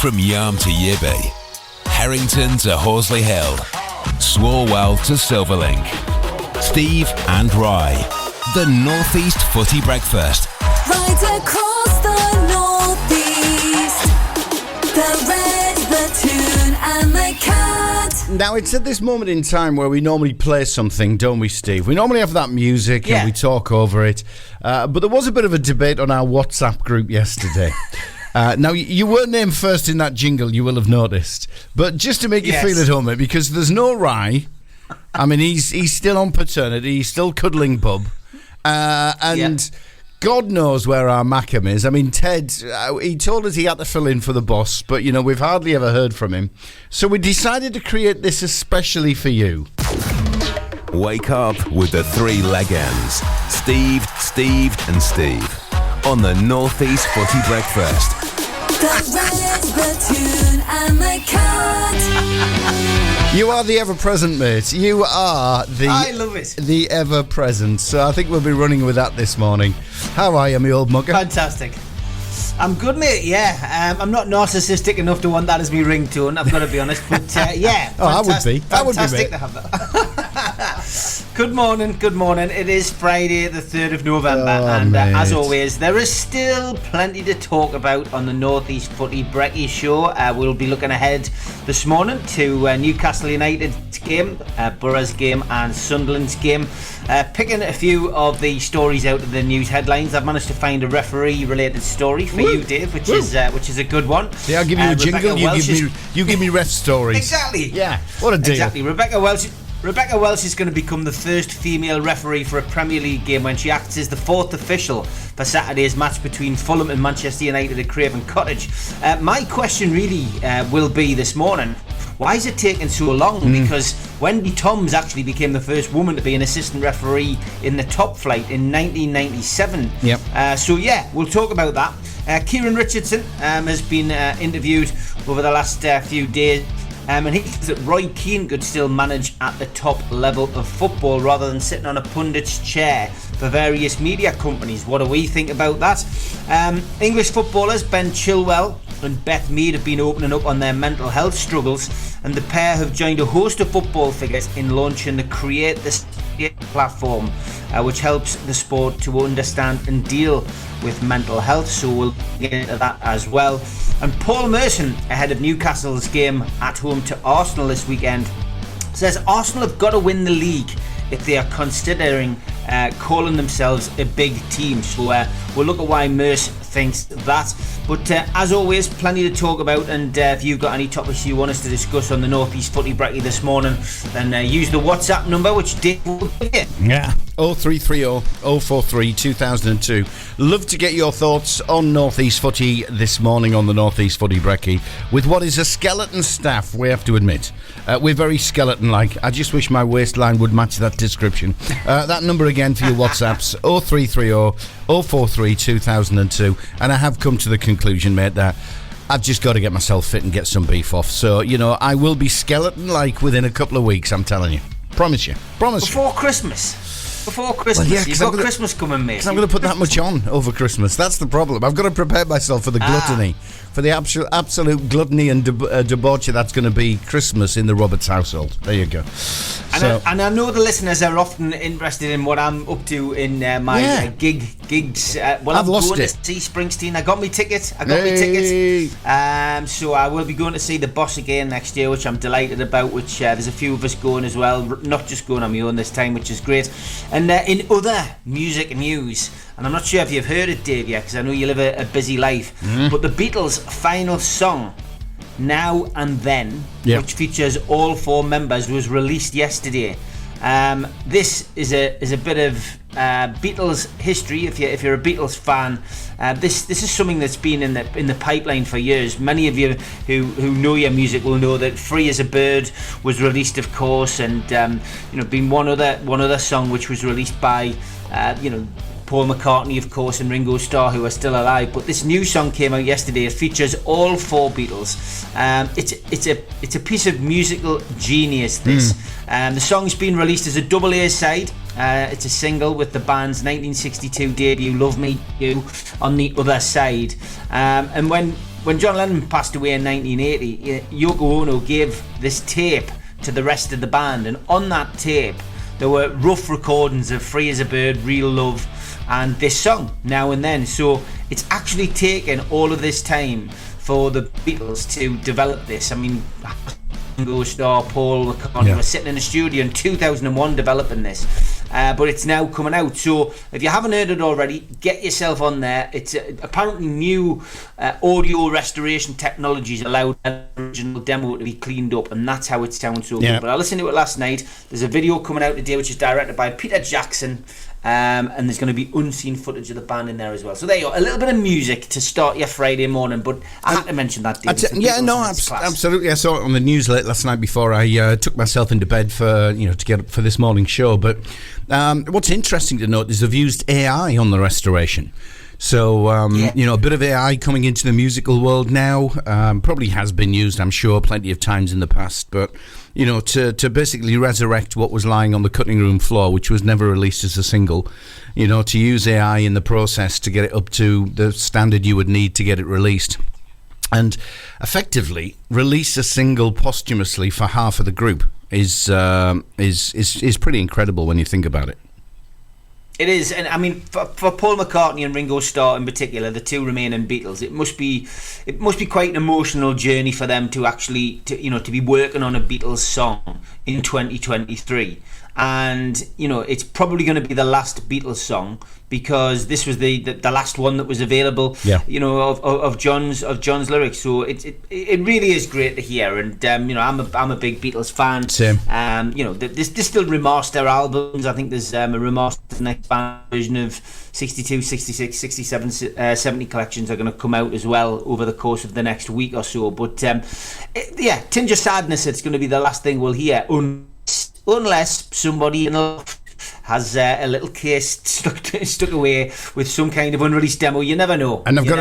From Yarm to Yibby, Harrington to Horsley Hill, Swarwell to Silverlink. Steve and Rye, the North East Footy Breakfast. Right across the North East, the Red, the Toon and the Cat. Now, it's at this moment in time where we normally play something, don't we, Steve? We normally have that music and we talk over it. But there was a bit of a debate on our WhatsApp group yesterday. Now, you weren't named first in that jingle, you will have noticed. But just to make you feel at home, mate, because there's no Rye. I mean, he's still on paternity, he's still cuddling Bub. God knows where our Mackham is. I mean, Ted, he told us he had to fill in for the boss, but, you know, we've hardly ever heard from him. So we decided to create this especially for you. Wake up with the three legends, Steve, and Steve, on the North East Footy Breakfast. The Red, the Toon and the Cat. You are the ever-present, mate. You are I love it. The ever-present. So I think we'll be running with that this morning. How are you, my old mugger? Fantastic. I'm good, mate, yeah. I'm not narcissistic enough to want that as my ringtone, I've got to be honest. But, yeah. Oh, I would be. Fantastic to have that. Good morning. It is Friday, the 3rd of November. And as always, there is still plenty to talk about on the North East Footy Brekky show. We'll be looking ahead this morning to Newcastle United's game, Borough's game and Sunderland's game. Picking a few of the stories out of the news headlines. I've managed to find a referee-related story for you, Dave, which is a good one. Yeah, I'll give you a jingle. You give me ref stories. Exactly. Yeah. What a deal. Exactly. Rebecca Welsh is going to become the first female referee for a Premier League game when she acts as the fourth official for Saturday's match between Fulham and Manchester United at Craven Cottage. My question really will be this morning, why is it taking so long? Because Wendy Toms actually became the first woman to be an assistant referee in the top flight in 1997. Yep. So yeah, we'll talk about that. Kieran Richardson has been interviewed over the last few days. And he thinks that Roy Keane could still manage at the top level of football rather than sitting on a pundit's chair for various media companies. What do we think about that? English footballers Ben Chilwell and Beth Mead have been opening up on their mental health struggles, and the pair have joined a host of football figures in launching the Create the State platform, which helps the sport to understand and deal with mental health. So we'll get into that as well. And Paul Merson, ahead of Newcastle's game at home to Arsenal this weekend, says Arsenal have got to win the league if they are considering calling themselves a big team. So we'll look at why Merce thinks that. But as always, plenty to talk about, and if you've got any topics you want us to discuss on the North East Footy Brekky this morning, then use the WhatsApp number, which Dave will give you. Yeah. 0330 043 2002. Love to get your thoughts on North East Footy this morning on the North East Footy Brekky with what is a skeleton staff, we have to admit. We're very skeleton-like. I just wish my waistline would match that description. That number again for your WhatsApps, 0330 043 2002. And I have come to the conclusion, mate, that I've just got to get myself fit and get some beef off. So, you know, I will be skeleton-like within a couple of weeks, I'm telling you. Promise you. Before Christmas. Well, yeah, you've got Christmas coming, mate. I'm going to put that much on over Christmas. That's the problem. I've got to prepare myself for the gluttony, for the absolute gluttony and debauchery that's going to be Christmas in the Roberts household. There you go. And I know the listeners are often interested in what I'm up to in my gigs. I've lost going it. to see Springsteen. I got me ticket. So I will be going to see The Boss again next year, which I'm delighted about, which there's a few of us going as well, not just going on my own this time, which is great. And in other music news, and I'm not sure if you've heard it, Dave, yet, because I know you live a busy life, but the Beatles' final song, Now and Then, which features all four members, was released yesterday. This is a bit of Beatles history. If you're a Beatles fan, this is something that's been in the pipeline for years. Many of you who know your music will know that "Free as a Bird" was released, of course, and been one other song which was released by Paul McCartney, of course, and Ringo Starr, who are still alive. But this new song came out yesterday. It features all four Beatles. It's a piece of musical genius, this. The song's been released as a double A side. It's a single with the band's 1962 debut, Love Me You, on the other side. And when when John Lennon passed away in 1980, Yoko Ono gave this tape to the rest of the band, and on that tape there were rough recordings of Free as a Bird, Real Love, and this song, Now and Then. So it's actually taken all of this time for the Beatles to develop this. I mean, Ringo Starr, Paul McCartney were sitting in a studio in 2001 developing this, but it's now coming out. So if you haven't heard it already, get yourself on there. It's apparently new audio restoration technologies allowed the original demo to be cleaned up, and that's how it sounds so good. But I listened to it last night. There's a video coming out today which is directed by Peter Jackson, and there's going to be unseen footage of the band in there as well. So there you go, a little bit of music to start your Friday morning. But I had to mention that, David. Absolutely. I saw it on the news last night before I took myself into bed for to get up for this morning's show. But what's interesting to note is they've used AI on the restoration. So, a bit of AI coming into the musical world now. Probably has been used, I'm sure, plenty of times in the past. But, to basically resurrect what was lying on the cutting room floor, which was never released as a single, to use AI in the process to get it up to the standard you would need to get it released. And effectively release a single posthumously for half of the group is pretty incredible when you think about it. It is, and I mean, for Paul McCartney and Ringo Starr in particular, the two remaining Beatles, it must be quite an emotional journey for them to actually to be working on a Beatles song in 2023. And it's probably going to be the last Beatles song, because this was the last one that was available. Of John's lyrics. So it really is great to hear. And I'm a big Beatles fan. Same. There's still remaster albums. I think there's a remastered next band version of 62, 66, 67, 70 collections are going to come out as well over the course of the next week or so. But tinge of sadness, it's going to be the last thing we'll hear, unless somebody has a little case stuck away with some kind of unreleased demo. You never know. And I've got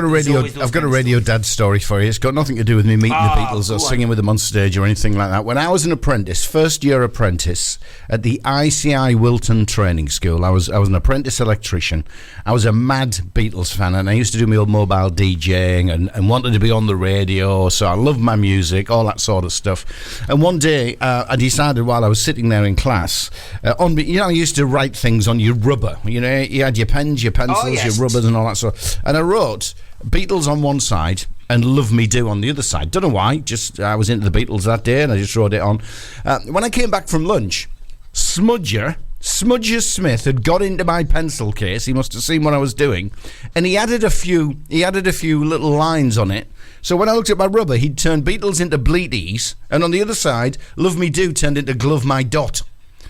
a radio dad story for you. It's got nothing to do with me meeting the Beatles or singing with them on stage or anything like that. When I was an apprentice, first year apprentice at the ICI Wilton Training School, I was an apprentice electrician. I was a mad Beatles fan, and I used to do my old mobile DJing and wanted to be on the radio. So I loved my music, all that sort of stuff. And one day I decided, while I was sitting there in class, I used to write things on your rubber. You had your pens, your pencils, your rubbers and all that sort. And I wrote Beatles on one side and Love Me Do on the other side. Don't know why, just I was into the Beatles that day and I just wrote it on. When I came back from lunch, Smudger Smith had got into my pencil case. He must have seen what I was doing, and he added a few little lines on it. So when I looked at my rubber, he'd turned Beatles into Bleedies, and on the other side, Love Me Do turned into Glove My Dot.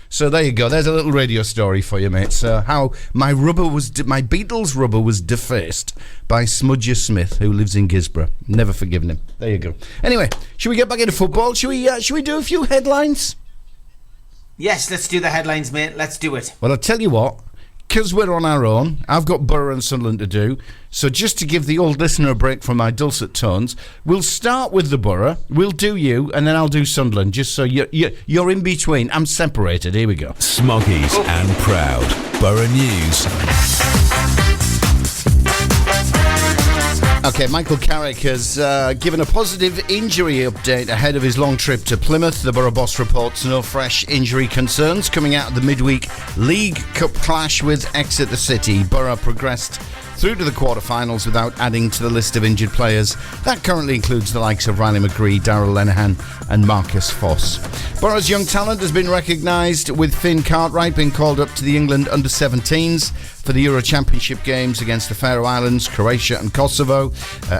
So there you go. There's a little radio story for you, mates. How my Beatles rubber was defaced by Smudger Smith, who lives in Gisborough. Never forgiven him. There you go. Anyway, should we get back into football? Should we do a few headlines? Yes, let's do the headlines, mate. Let's do it. Well, I'll tell you what. Because we're on our own, I've got Borough and Sunderland to do. So just to give the old listener a break from my dulcet tones, we'll start with the Borough, we'll do you, and then I'll do Sunderland, just so you're in between. I'm separated. Here we go. Smoggies and Proud. Borough News. Okay, Michael Carrick has given a positive injury update ahead of his long trip to Plymouth. The Borough boss reports no fresh injury concerns coming out of the midweek League Cup clash with Exeter City. Borough progressed through to the quarterfinals without adding to the list of injured players. That currently includes the likes of Riley McGree, Darryl Lenihan and Marcus Foss. Borough's young talent has been recognised, with Finn Cartwright being called up to the England under-17s for the Euro Championship games against the Faroe Islands, Croatia and Kosovo.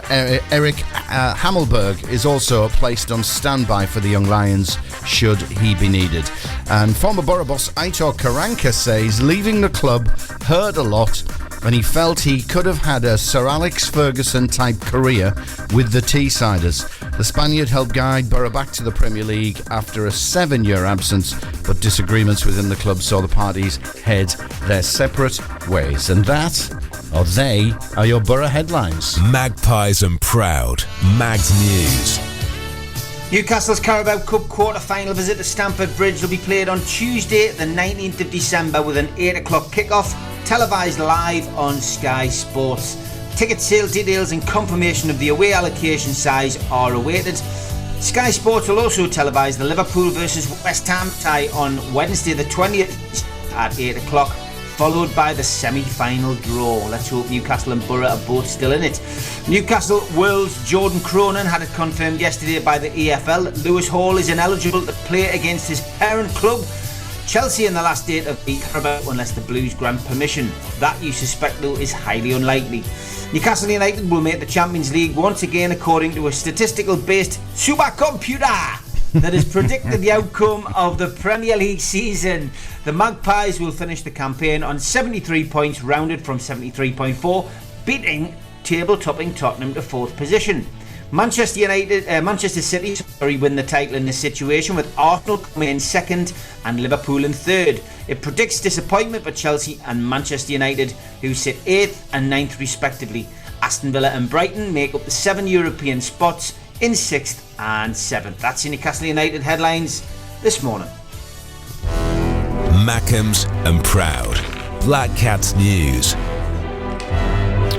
Eric Hamelberg is also placed on standby for the Young Lions should he be needed. And former Borough boss Aitor Karanka says leaving the club hurt a lot, and he felt he could have had a Sir Alex Ferguson type career with the Teessiders. The Spaniard helped guide Borough back to the Premier League after a 7-year absence, but disagreements within the club saw the parties head their separate ways. And they are your Borough headlines. Magpies and Proud. Mags News. Newcastle's Carabao Cup quarter-final visit to Stamford Bridge will be played on Tuesday the 19th of December with an 8 o'clock kick-off, televised live on Sky Sports. Ticket sale details and confirmation of the away allocation size are awaited. Sky Sports will also televise the Liverpool versus West Ham tie on Wednesday the 20th at 8 o'clock, followed by the semi-final draw. Let's hope Newcastle and Borough are both still in it. Newcastle World's Jordan Cronin had it confirmed yesterday by the EFL. Lewis Hall is ineligible to play against his parent club, Chelsea, in the last date of the Carabao, unless the Blues grant permission. That, you suspect, though, is highly unlikely. Newcastle United will make the Champions League once again, according to a statistical-based supercomputer that has predicted the outcome of the Premier League season. The Magpies will finish the campaign on 73 points, rounded from 73.4, beating table-topping Tottenham to 4th position. Manchester City win the title in this situation, with Arsenal coming in 2nd and Liverpool in 3rd. It predicts disappointment for Chelsea and Manchester United, who sit 8th and 9th respectively. Aston Villa and Brighton make up the 7 European spots in 6th and 7th. That's your Newcastle United headlines this morning. Mackems and Proud. Black Cats News.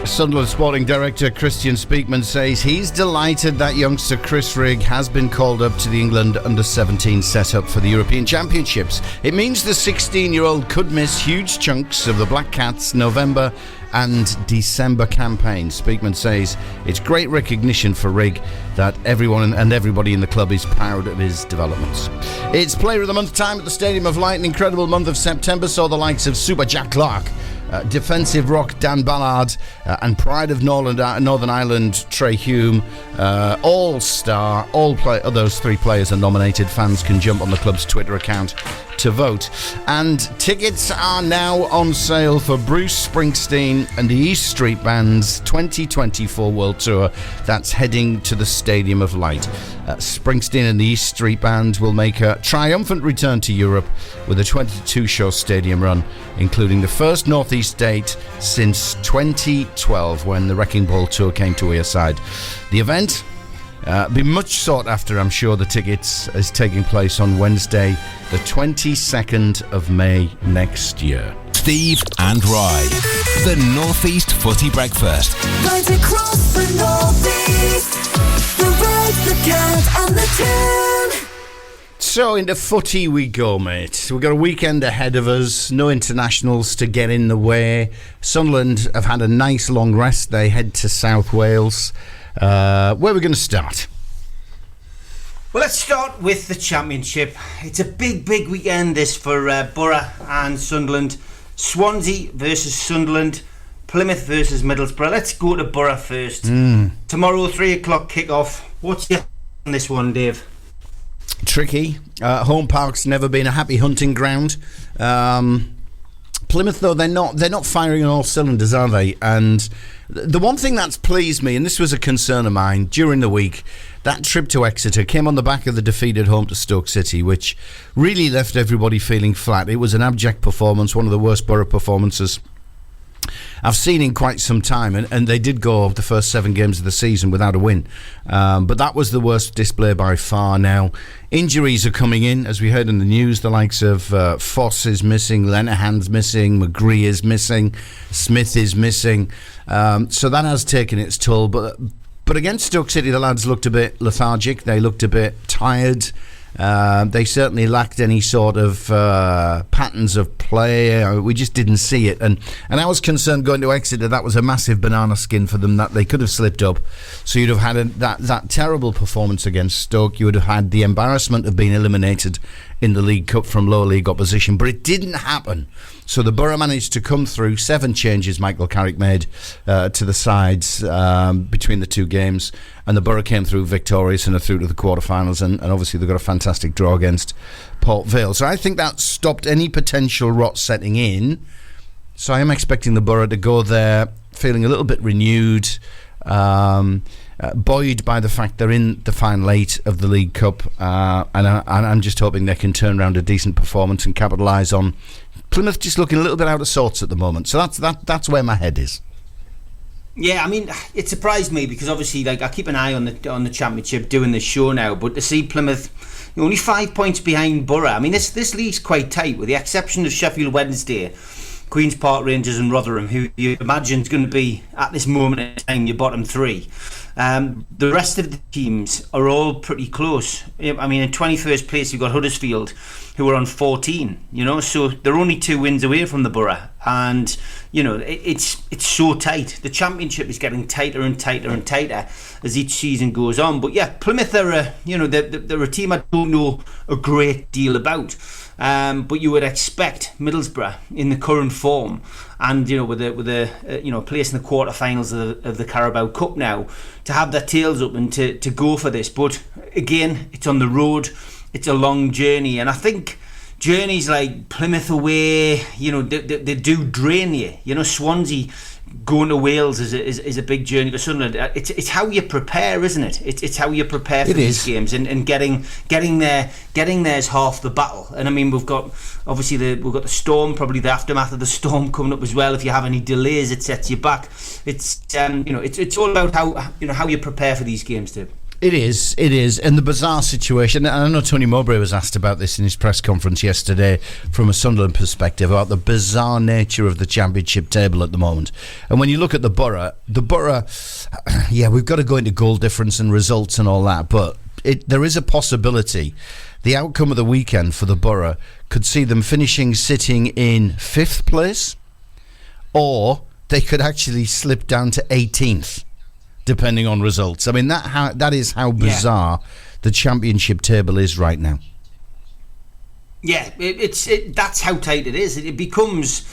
Sunderland Sporting Director Christian Speakman says he's delighted that youngster Chris Rigg has been called up to the England under-17 setup for the European Championships. It means the 16-year-old could miss huge chunks of the Black Cats' November and December campaign. Speakman says it's great recognition for Rigg that everyone and everybody in the club is proud of his developments. It's Player of the Month time at the Stadium of Light. An incredible month of September saw the likes of Super Jack Clark, defensive rock Dan Ballard, and pride of Northern Ireland Trey Hume, all-star, those 3 players are nominated. Fans can jump on the club's Twitter account to vote. And tickets are now on sale for Bruce Springsteen and the East Street Band's 2024 World Tour. That's heading to the Stadium of Light. Springsteen and the East Street Band will make a triumphant return to Europe with a 22-show stadium run, including the first Northeast date since 2012, when the Wrecking Ball Tour came to Wearside. The event be much sought after, I'm sure. The tickets is taking place on Wednesday, the 22nd of May next year. Steve and Rye, the Northeast Footy Breakfast. Right across the Northeast, the Red, the Cat and the Tune. So into footy we go, mate. We've got a weekend ahead of us. No internationals to get in the way. Sunderland have had a nice long rest. They head to South Wales. Where are we going to start? Well, let's start with the Championship. It's a big weekend this for Borough and Sunderland. Swansea versus Sunderland, Plymouth versus Middlesbrough. Let's go to Borough first. Tomorrow, 3 o'clock kick-off. What's your on this one, Dave? Tricky. Home Park's never been a happy hunting ground. Plymouth, though, they're not firing on all cylinders, are they? And the one thing that's pleased me, and this was a concern of mine during the week, that trip to Exeter came on the back of the defeat at home to Stoke City, which really left everybody feeling flat. It was an abject performance, one of the worst Borough performances I've seen in quite some time, and they did go the first 7 games of the season without a win, but that was the worst display by far. Now, injuries are coming in, as we heard in the news. The likes of Foss is missing, Lenahan's missing, McGree is missing, Smith is missing, so that has taken its toll. But against Stoke City, the lads looked a bit lethargic, they looked a bit tired. They certainly lacked any sort of patterns of play. We just didn't see it, and I was concerned going to Exeter. That was a massive banana skin for them, that they could have slipped up. So you'd have had that terrible performance against Stoke. You would have had the embarrassment of being eliminated in the League Cup from lower league opposition, but it didn't happen. So the Borough managed to come through. 7 changes Michael Carrick made to the sides between the 2 games, and the Borough came through victorious and are through to the quarterfinals, and obviously they've got a fantastic draw against Port Vale. So I think that stopped any potential rot setting in. So I am expecting the Borough to go there feeling a little bit renewed, buoyed by the fact they're in the final 8 of the League Cup, and I'm just hoping they can turn around a decent performance and capitalise on Plymouth just looking a little bit out of sorts at the moment. So that's where my head is. Yeah, I mean, it surprised me because obviously, I keep an eye on the Championship doing this show now, but to see Plymouth only 5 points behind Borough, I mean, this league's quite tight, with the exception of Sheffield Wednesday. Queen's Park Rangers and Rotherham, who you imagine is going to be, at this moment in time, your bottom three. The rest of the teams are all pretty close. I mean, in 21st place, you've got Huddersfield, who are on 14, so they're only 2 wins away from the Borough. And, it's so tight. The Championship is getting tighter and tighter and tighter as each season goes on. But yeah, Plymouth are they're a team I don't know a great deal about. But you would expect Middlesbrough in the current form, and with a place in the quarterfinals of the Carabao Cup now, to have their tails up and to go for this. But again, it's on the road, it's a long journey, and I think journeys like Plymouth away, they do drain you. Swansea going to Wales is a big journey for Sunderland. It's how you prepare, isn't it? It's how you prepare for these games, and getting there is half the battle. And I mean, we've got the storm, probably the aftermath of the storm coming up as well. If you have any delays, it sets you back. It's all about how you prepare for these games too. It is, and the bizarre situation, and I know Tony Mowbray was asked about this in his press conference yesterday from a Sunderland perspective, about the bizarre nature of the Championship table at the moment. And when you look at the Borough, yeah, we've got to go into goal difference and results and all that, but there is a possibility the outcome of the weekend for the Borough could see them sitting in 5th place, or they could actually slip down to 18th. Depending on results. I mean, that is how bizarre the Championship table is right now. Yeah, that's how tight it is. It becomes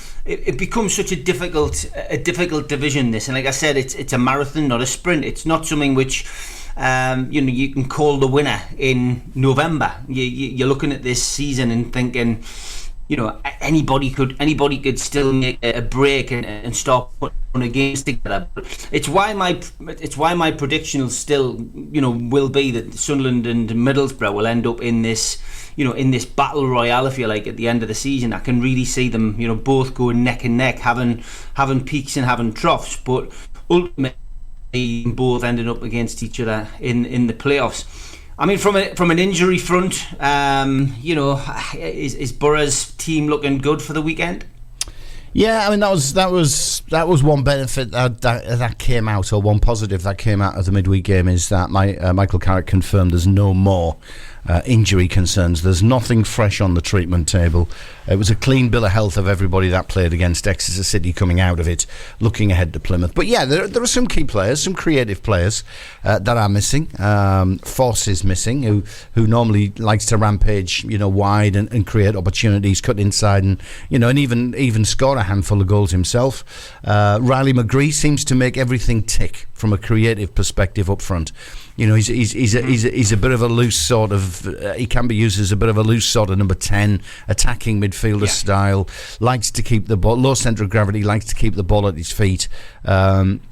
such a difficult division. This, and like I said, it's a marathon, not a sprint. It's not something which you can call the winner in November. You're looking at this season and thinking, anybody could still make a break and start putting games together. But it's why my prediction will still will be that Sunderland and Middlesbrough will end up in this battle royale, if you like, at the end of the season. I can really see them both going neck and neck, having peaks and having troughs, but ultimately both ending up against each other in the playoffs. I mean, from an injury front, is Borough's team looking good for the weekend? Yeah, I mean that was one benefit that came out, or one positive that came out of the midweek game, is that Michael Carrick confirmed there's no more injury concerns. There's nothing fresh on the treatment table. It was a clean bill of health of everybody that played against Exeter City coming out of it, looking ahead to Plymouth. But yeah, there are some key players, some creative players that are missing. Force is missing, who normally likes to rampage, wide and create opportunities, cut inside, and and even score a handful of goals himself. Riley McGree seems to make everything tick from a creative perspective up front. He's a bit of a loose sort of. He can be used as a bit of a loose sort of number 10, attacking midfielder style. Likes to keep the ball low centre of gravity. Likes to keep the ball at his feet.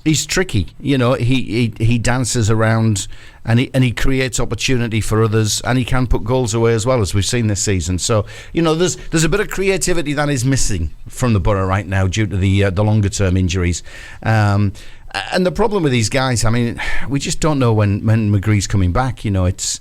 He's tricky. He dances around and he creates opportunity for others, and he can put goals away as well, as we've seen this season. So there's a bit of creativity that is missing from the Borough right now due to the longer term injuries. And the problem with these guys, I mean, we just don't know when McGree's coming back. It's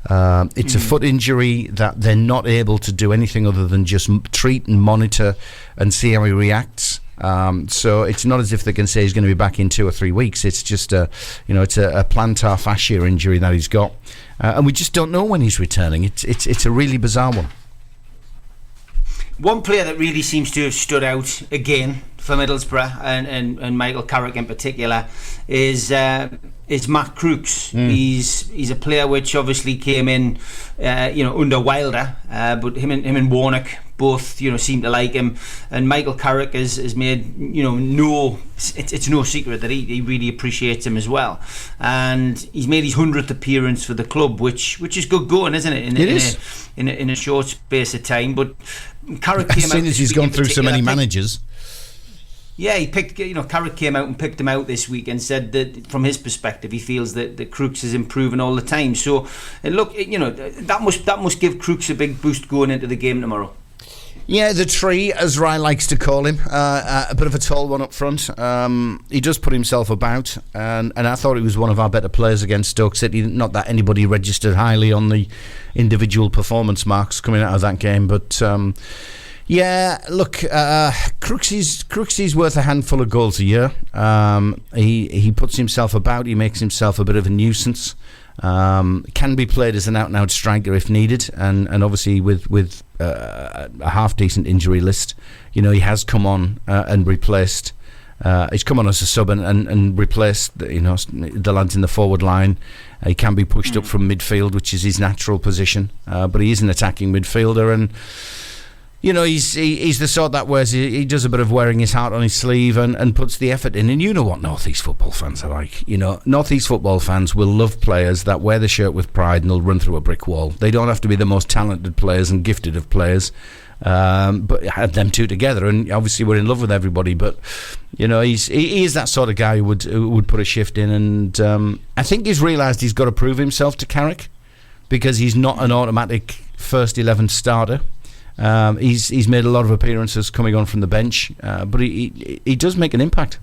a foot injury that they're not able to do anything other than just treat and monitor and see how he reacts. So it's not as if they can say he's going to be back in 2 or 3 weeks. It's just it's a plantar fascia injury that he's got, and we just don't know when he's returning. It's a really bizarre one. One player that really seems to have stood out again for Middlesbrough and Michael Carrick in particular is Matt Crooks. He's a player which obviously came in under Wilder, but him and Warnock both seem to like him, and Michael Carrick has made it's no secret that he really appreciates him as well, and he's made his 100th appearance for the club, which is good going, isn't it? In a short space of time. But Carrick came out. As soon as he's gone through so many managers. Yeah, he picked. Carrick came out and picked him out this week and said that from his perspective, he feels that Crooks is improving all the time. So, look, that must give Crooks a big boost going into the game tomorrow. Yeah, the tree, as Ryan likes to call him, a bit of a tall one up front. He does put himself about, and I thought he was one of our better players against Stoke City. Not that anybody registered highly on the individual performance marks coming out of that game, but Yeah, look, Crooksy's worth a handful of goals a year. He puts himself about. He makes himself a bit of a nuisance. Can be played as an out-and-out striker if needed, and obviously with a half-decent injury list, he has come on and replaced. He's come on as a sub and replaced the lads in the forward line. He can be pushed up from midfield, which is his natural position, but he is an attacking midfielder, and he's the sort that wears. He does a bit of wearing his heart on his sleeve and puts the effort in. And you know what North East football fans are like. North East football fans will love players that wear the shirt with pride and they'll run through a brick wall. They don't have to be the most talented players and gifted of players, but had them two together. And obviously we're in love with everybody. But he is that sort of guy who would put a shift in. And I think he's realised he's got to prove himself to Carrick, because he's not an automatic first 11 starter. He's made a lot of appearances coming on from the bench, but he does make an impact.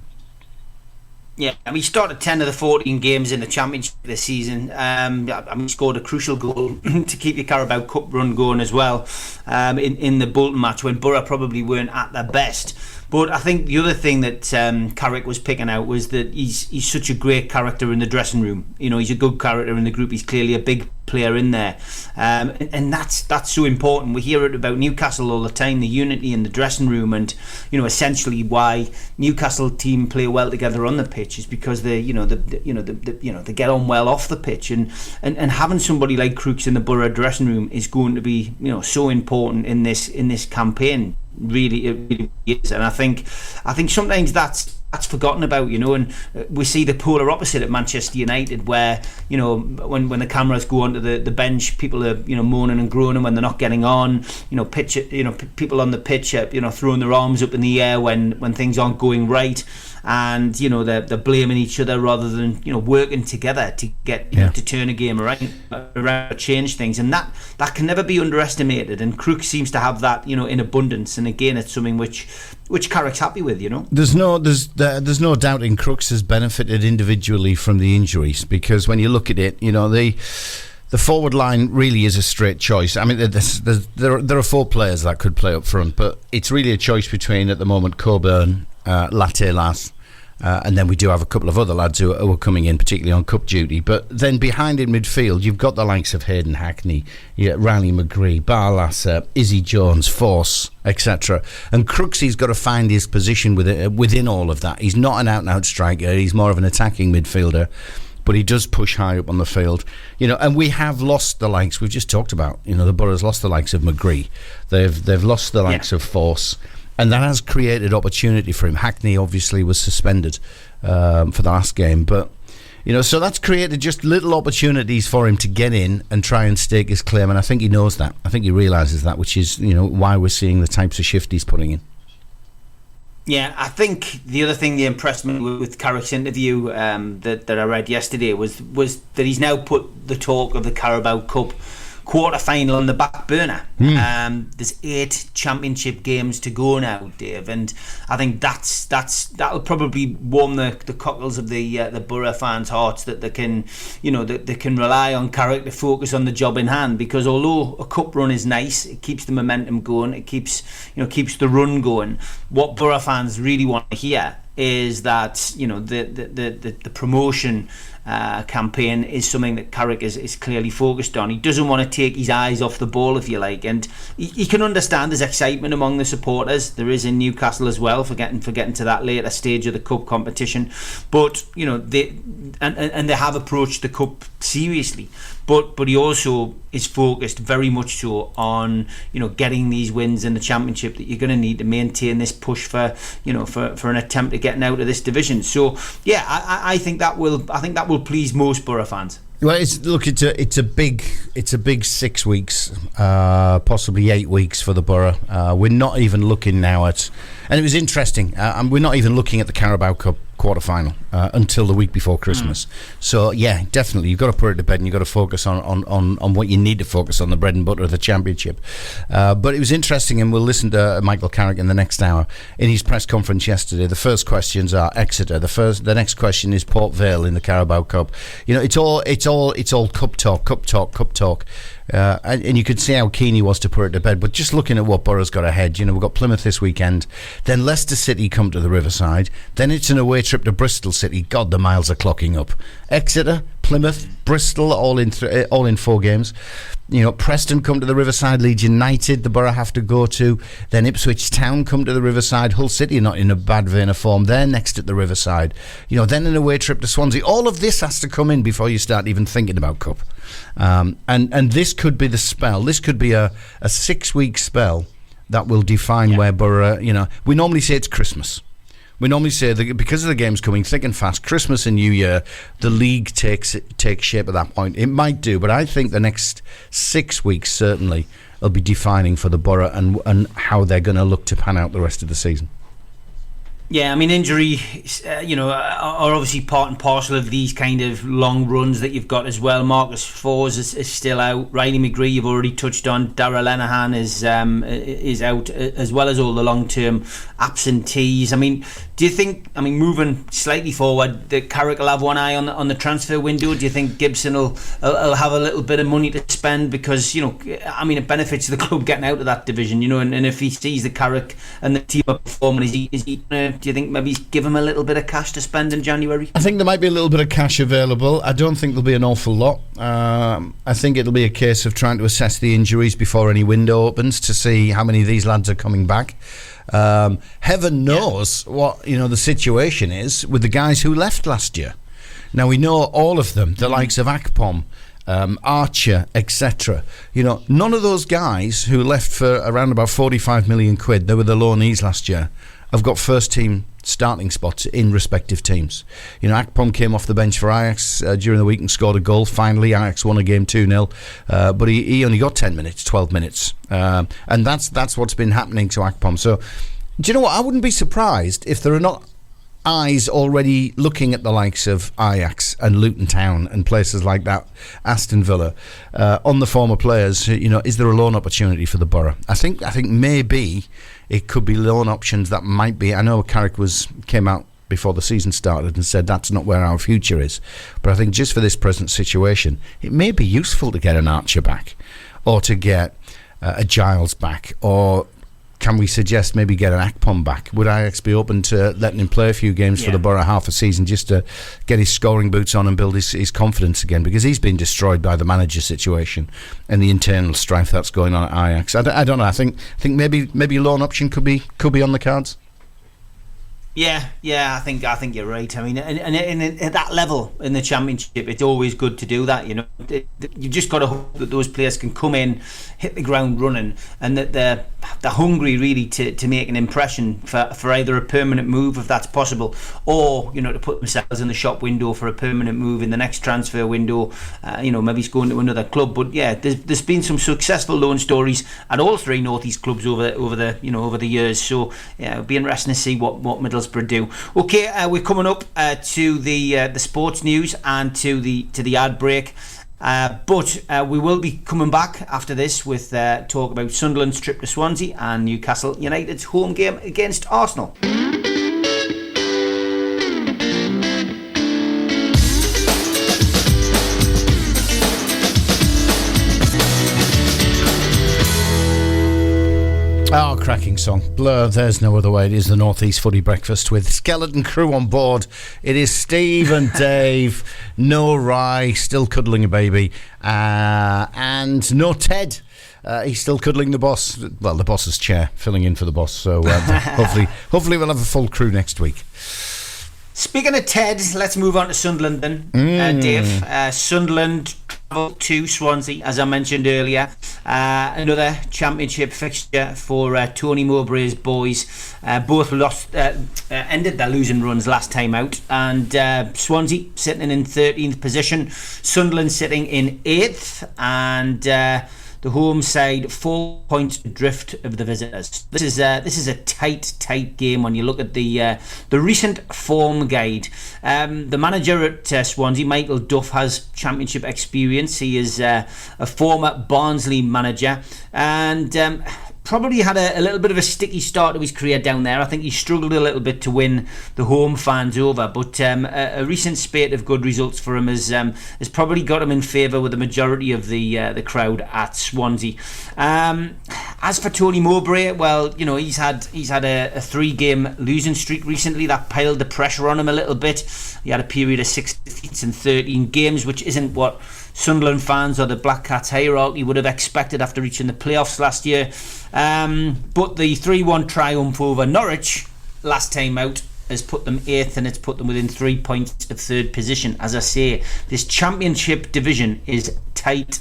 Yeah, he started 10 of the 14 games in the Championship this season. He scored a crucial goal to keep the Carabao Cup run going as well in the Bolton match when Borough probably weren't at their best. But I think the other thing that Carrick was picking out was that he's such a great character in the dressing room. He's a good character in the group. He's clearly a big player in there, and that's so important. We hear it about Newcastle all the time, the unity in the dressing room, and essentially why Newcastle team play well together on the pitch is because they they get on well off the pitch, and having somebody like Crooks in the Borough dressing room is going to be so important in this campaign. Really, it really is. And I think sometimes that's forgotten about, and we see the polar opposite at Manchester United, where when the cameras go onto the bench, people are moaning and groaning when they're not getting on. People on the pitch are throwing their arms up in the air when things aren't going right, and they're blaming each other rather than working together to get to turn a game around, change things, and that can never be underestimated. And Crook seems to have that in abundance, and again it's something which Carrick's happy with. There's no doubting Crooks has benefited individually from the injuries, because when you look at it, the forward line really is a straight choice. I mean, there are four players that could play up front, but it's really a choice between, at the moment, Coburn, Latte-Las, and then we do have a couple of other lads who are coming in, particularly on cup duty. But then behind in midfield, you've got the likes of Hayden Hackney, Riley McGree, Barlasser, Izzy Jones, Force, etc. And Crooksy's got to find his position within all of that. He's not an out-and-out striker. He's more of an attacking midfielder, but he does push high up on the field. And we have lost the likes we've just talked about. The Borough's lost the likes of McGree. They've lost the likes of Force. And that has created opportunity for him. Hackney obviously was suspended for the last game, but so that's created just little opportunities for him to get in and try and stake his claim. And I think he knows that. I think he realises that, which is why we're seeing the types of shift he's putting in. Yeah, I think the other thing that impressed me with Carrick's interview that I read yesterday was that he's now put the talk of the Carabao Cup quarter-final on the back burner. There's 8 championship games to go now, Dave, and I think that'll probably warm the cockles of the Borough fans' hearts, that they can they can rely on Carrick to focus on the job in hand, because although a cup run is nice, it keeps the momentum going, it keeps the run going. What Borough fans really want to hear is that the promotion campaign is something that Carrick is clearly focused on. He doesn't want to take his eyes off the ball, if you like, and he can understand there's excitement among the supporters. There is in Newcastle as well for getting to that later stage of the cup competition, but they have approached the cup seriously, but he also is focused very much so on getting these wins in the championship that you're going to need to maintain this push for an attempt at getting out of this division. So yeah, I think that will please most Borough fans. Well, it's a big 6 weeks, possibly 8 weeks for the Borough. We're not even looking now at, and it was interesting. We're not even looking at the Carabao Cup quarter-final until the week before Christmas. So yeah, definitely you've got to put it to bed and you've got to focus on what you need to focus on, the bread and butter of the championship. But it was interesting, and we'll listen to Michael Carrick in the next hour in his press conference yesterday. The first questions are Exeter. The next question is Port Vale in the Carabao Cup. It's all cup talk. and you could see how keen he was to put it to bed. But just looking at what Borough's got ahead, we've got Plymouth this weekend, then Leicester City come to the Riverside, then it's an away trip to Bristol City. God, the miles are clocking up. Exeter, Plymouth, Bristol, all in 4 games. Preston come to the Riverside, Leeds United the Borough have to go to, then Ipswich Town come to the Riverside, Hull City are not in a bad vein of form, they're next at the Riverside, then an away trip to Swansea. All of this has to come in before you start even thinking about Cup, and this could be the spell. This could be a 6-week spell that will define where Borough, we normally say it's Christmas. We normally say that because of the games coming thick and fast, Christmas and New Year, the league takes shape at that point. It might do, but I think the next 6 weeks certainly will be defining for the Borough and how they're going to look to pan out the rest of the season. Yeah, I mean, injuries, are obviously part and parcel of these kind of long runs that you've got as well. Marcus Fours is still out. Riley McGree, you've already touched on. Darragh Lenihan is out, as well as all the long-term absentees. I mean, do you think, moving slightly forward, that Carrick will have one eye on the transfer window? Do you think Gibson will have a little bit of money to spend? Because, it benefits the club getting out of that division, and if he sees the Carrick and the team are performing, do you think maybe give him a little bit of cash to spend in January? I think there might be a little bit of cash available. I don't think there'll be an awful lot. I think it'll be a case of trying to assess the injuries before any window opens to see how many of these lads are coming back. Heaven knows what the situation is with the guys who left last year. Now we know all of them, the likes of Akpom, Archer, etc. None of those guys who left for around about 45 million quid, they were the loanees last year, have got first team starting spots in respective teams. Akpom came off the bench for Ajax during the week and scored a goal. Finally, Ajax won a game 2-0, but he only got 10 minutes, 12 minutes, and that's what's been happening to Akpom. So, do you know what? I wouldn't be surprised if there are not eyes already looking at the likes of Ajax and Luton Town and places like that, Aston Villa, on the former players. Is there a loan opportunity for the Borough? I think maybe it could be loan options that might be. I know Carrick came out before the season started and said that's not where our future is, but I think just for this present situation, it may be useful to get an Archer back, or to get a Giles back, or can we suggest maybe get an Akpom back? Would Ajax be open to letting him play a few games for the Borough half a season just to get his scoring boots on and build his confidence again? Because he's been destroyed by the manager situation and the internal strife that's going on at Ajax. I don't know. I think maybe loan option could be on the cards. Yeah, I think you're right. And at that level in the Championship, it's always good to do that. You've just got to hope that those players can come in, hit the ground running, and that they're hungry really to make an impression for either a permanent move, if that's possible, or to put themselves in the shop window for a permanent move in the next transfer window. Maybe he's going to another club. But yeah, there's been some successful loan stories at all 3 North East clubs over the years. So yeah, it'll be interesting to see what Middlesbrough do. Okay, we're coming up to the sports news and to the ad break. But we will be coming back after this with talk about Sunderland's trip to Swansea and Newcastle United's home game against Arsenal. Oh, cracking song. Blur, there's no other way. It is the North East Footy Breakfast with Skeleton Crew on board. It is Steve and Dave, no Rye, still cuddling a baby, and no Ted. He's still cuddling the boss. Well, the boss's chair, filling in for the boss. So hopefully we'll have a full crew next week. Speaking of Ted, let's move on to Sunderland then. Dave, Sunderland travel to Swansea, as I mentioned earlier. Another Championship fixture for Tony Mowbray's boys. Both ended their losing runs last time out. And Swansea sitting in 13th position. Sunderland sitting in 8th. And the home side 4 points adrift of the visitors. This is a tight game when you look at the recent form guide. The manager at Swansea, Michael Duff, has Championship experience. He is a former Barnsley manager, and probably had a little bit of a sticky start to his career down there. I think he struggled a little bit to win the home fans over, but a recent spate of good results for him has probably got him in favour with the majority of the crowd at Swansea. As for Tony Mowbray, well, he's had a 3-game losing streak recently that piled the pressure on him a little bit. He had a period of 6 defeats in 13 games, which isn't what Sunderland fans or the Black Cats hierarchy would have expected after reaching the playoffs last year. But the 3-1 triumph over Norwich last time out has put them 8th, and it's put them within 3 points of 3rd position. As I say, this Championship division is tight.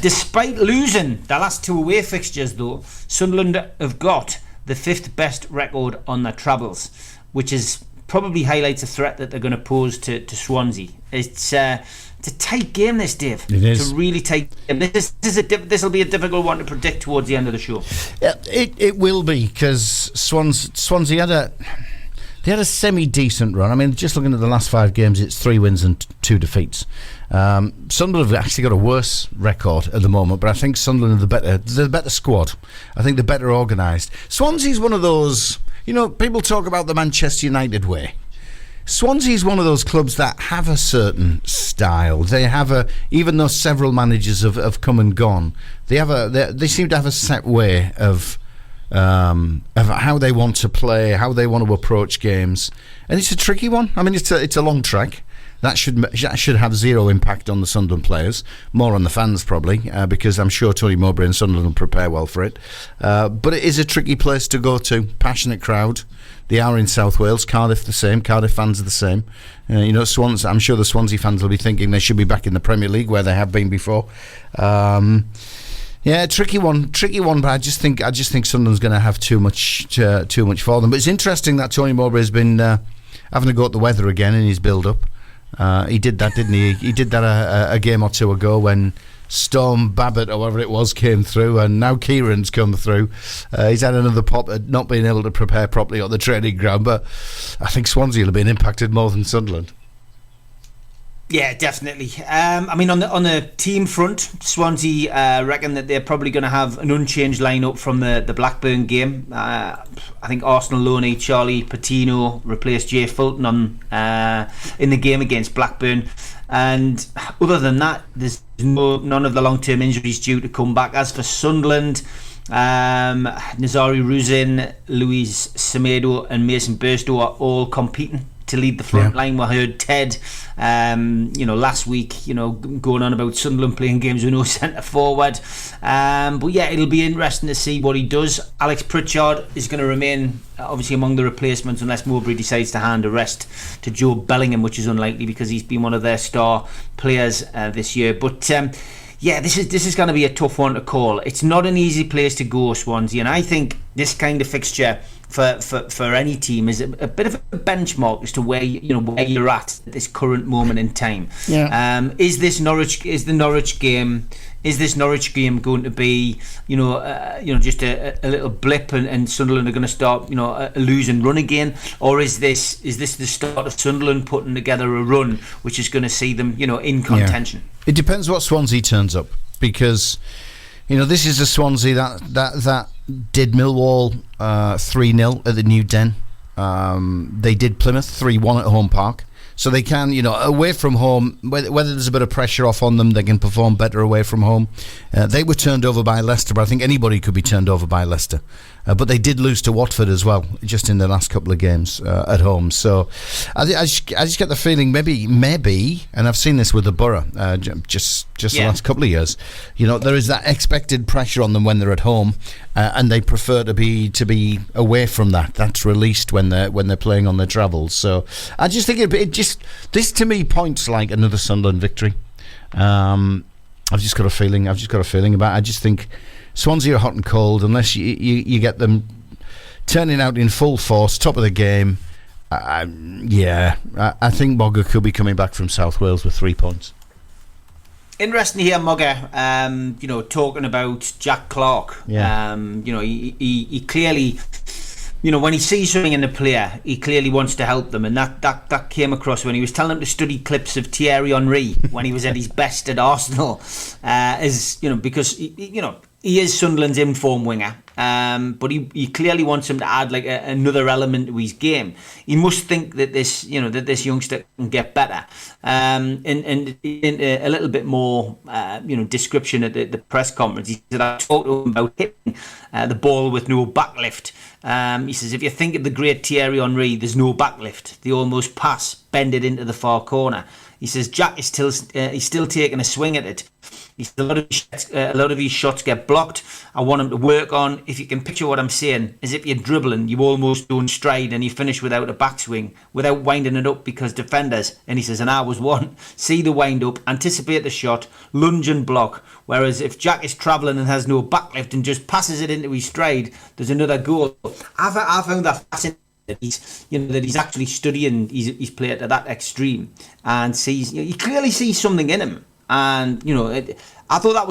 Despite losing the last 2 away fixtures, though, Sunderland have got the 5th best record on their travels, which is probably highlights a threat that they're going to pose to Swansea. It's a tight game, this, Dave. It is. It's a really tight game. This will be a difficult one to predict towards the end of the show. Yeah, it will be, because Swansea had a semi-decent run. I mean, just looking at the last 5 games, it's 3 wins and 2 defeats. Sunderland have actually got a worse record at the moment, but I think Sunderland are the better squad. I think they're better organised. Swansea's one of those, people talk about the Manchester United way. Swansea's one of those clubs that have a certain style. They have even though several managers have come and gone, they seem to have a set way of how they want to play, how they want to approach games, and it's a tricky one. I mean, it's a long track. That should have zero impact on the Sunderland players, more on the fans probably, because I'm sure Tony Mowbray and Sunderland will prepare well for it. But it is a tricky place to go to. Passionate crowd. They are in South Wales. Cardiff the same. Cardiff fans are the same. I'm sure the Swansea fans will be thinking they should be back in the Premier League where they have been before. Yeah, tricky one. But I just think Sunderland's going to have too much for them. But it's interesting that Tony Mowbray has been having a go at the weather again in his build-up. He did that, didn't he? He did that a game or 2 ago when Storm Babbitt or whatever it was came through, and now Kieran's come through. He's had another pop at not being able to prepare properly on the training ground, but I think Swansea will have been impacted more than Sunderland. Yeah, definitely. I mean, on the team front, Swansea reckon that they're probably going to have an unchanged lineup from the Blackburn game. I think Arsenal loanee Charlie Patino replaced Jay Fulton in the game against Blackburn. And other than that, there's none of the long-term injuries due to come back. As for Sunderland, Nazari Ruzin, Luis Semedo and Mason Burstow are all competing to lead the front line. We heard Ted last week going on about Sunderland playing games with no centre forward, but yeah, it'll be interesting to see what he does. Alex Pritchard is going to remain obviously among the replacements unless Mowbray decides to hand a rest to Joe Bellingham, which is unlikely because he's been one of their star players this year. But this is going to be a tough one to call. It's not an easy place to go, Swansea, and I think this kind of fixture for any team is a bit of a benchmark as to where you're at this current moment in time. Yeah. Is this Norwich game going to be just a little blip and Sunderland are going to start a lose and run again, or is this the start of Sunderland putting together a run which is going to see them in contention? Yeah. It depends what Swansea turns up, because this is a Swansea that did Millwall 3-0 at the New Den. They did Plymouth 3-1 at Home Park. So they can, away from home, whether there's a bit of pressure off on them, they can perform better away from home. They were turned over by Leicester, but I think anybody could be turned over by Leicester. But they did lose to Watford as well, just in the last couple of games at home. So I just get the feeling maybe, and I've seen this with the Borough just the last couple of years. There is that expected pressure on them when they're at home, and they prefer to be away from that. That's released when they're playing on their travels. So I just think this to me points like another Sunderland victory. I've just got a feeling about it. I just think Swansea are hot and cold unless you get them turning out in full force, top of the game. I think Mogger could be coming back from South Wales with 3 points. Interesting to hear Mogger, talking about Jack Clark. Yeah. He clearly, when he sees something in the player, he clearly wants to help them, and that came across when he was telling them to study clips of Thierry Henry when he was at his best at Arsenal, because he is Sunderland's informed winger, but he clearly wants him to add like another element to his game. He must think that this youngster can get better. In a little bit more description at the press conference, he said, I talked to him about hitting the ball with no backlift. He says, if you think of the great Thierry Henry, there's no backlift. They almost pass, bend it into the far corner. He says Jack is still taking a swing at it. He said a lot of his shots get blocked. I want him to work on, if you can picture what I'm saying, as if you're dribbling, you almost don't stride and you finish without a backswing, without winding it up because defenders, and he says, and I was one, see the wind up, anticipate the shot, lunge and block. Whereas if Jack is travelling and has no backlift and just passes it into his stride, there's another goal. I found that fascinating. That he's actually studying his play to that extreme and sees, you clearly sees something in him. And I thought that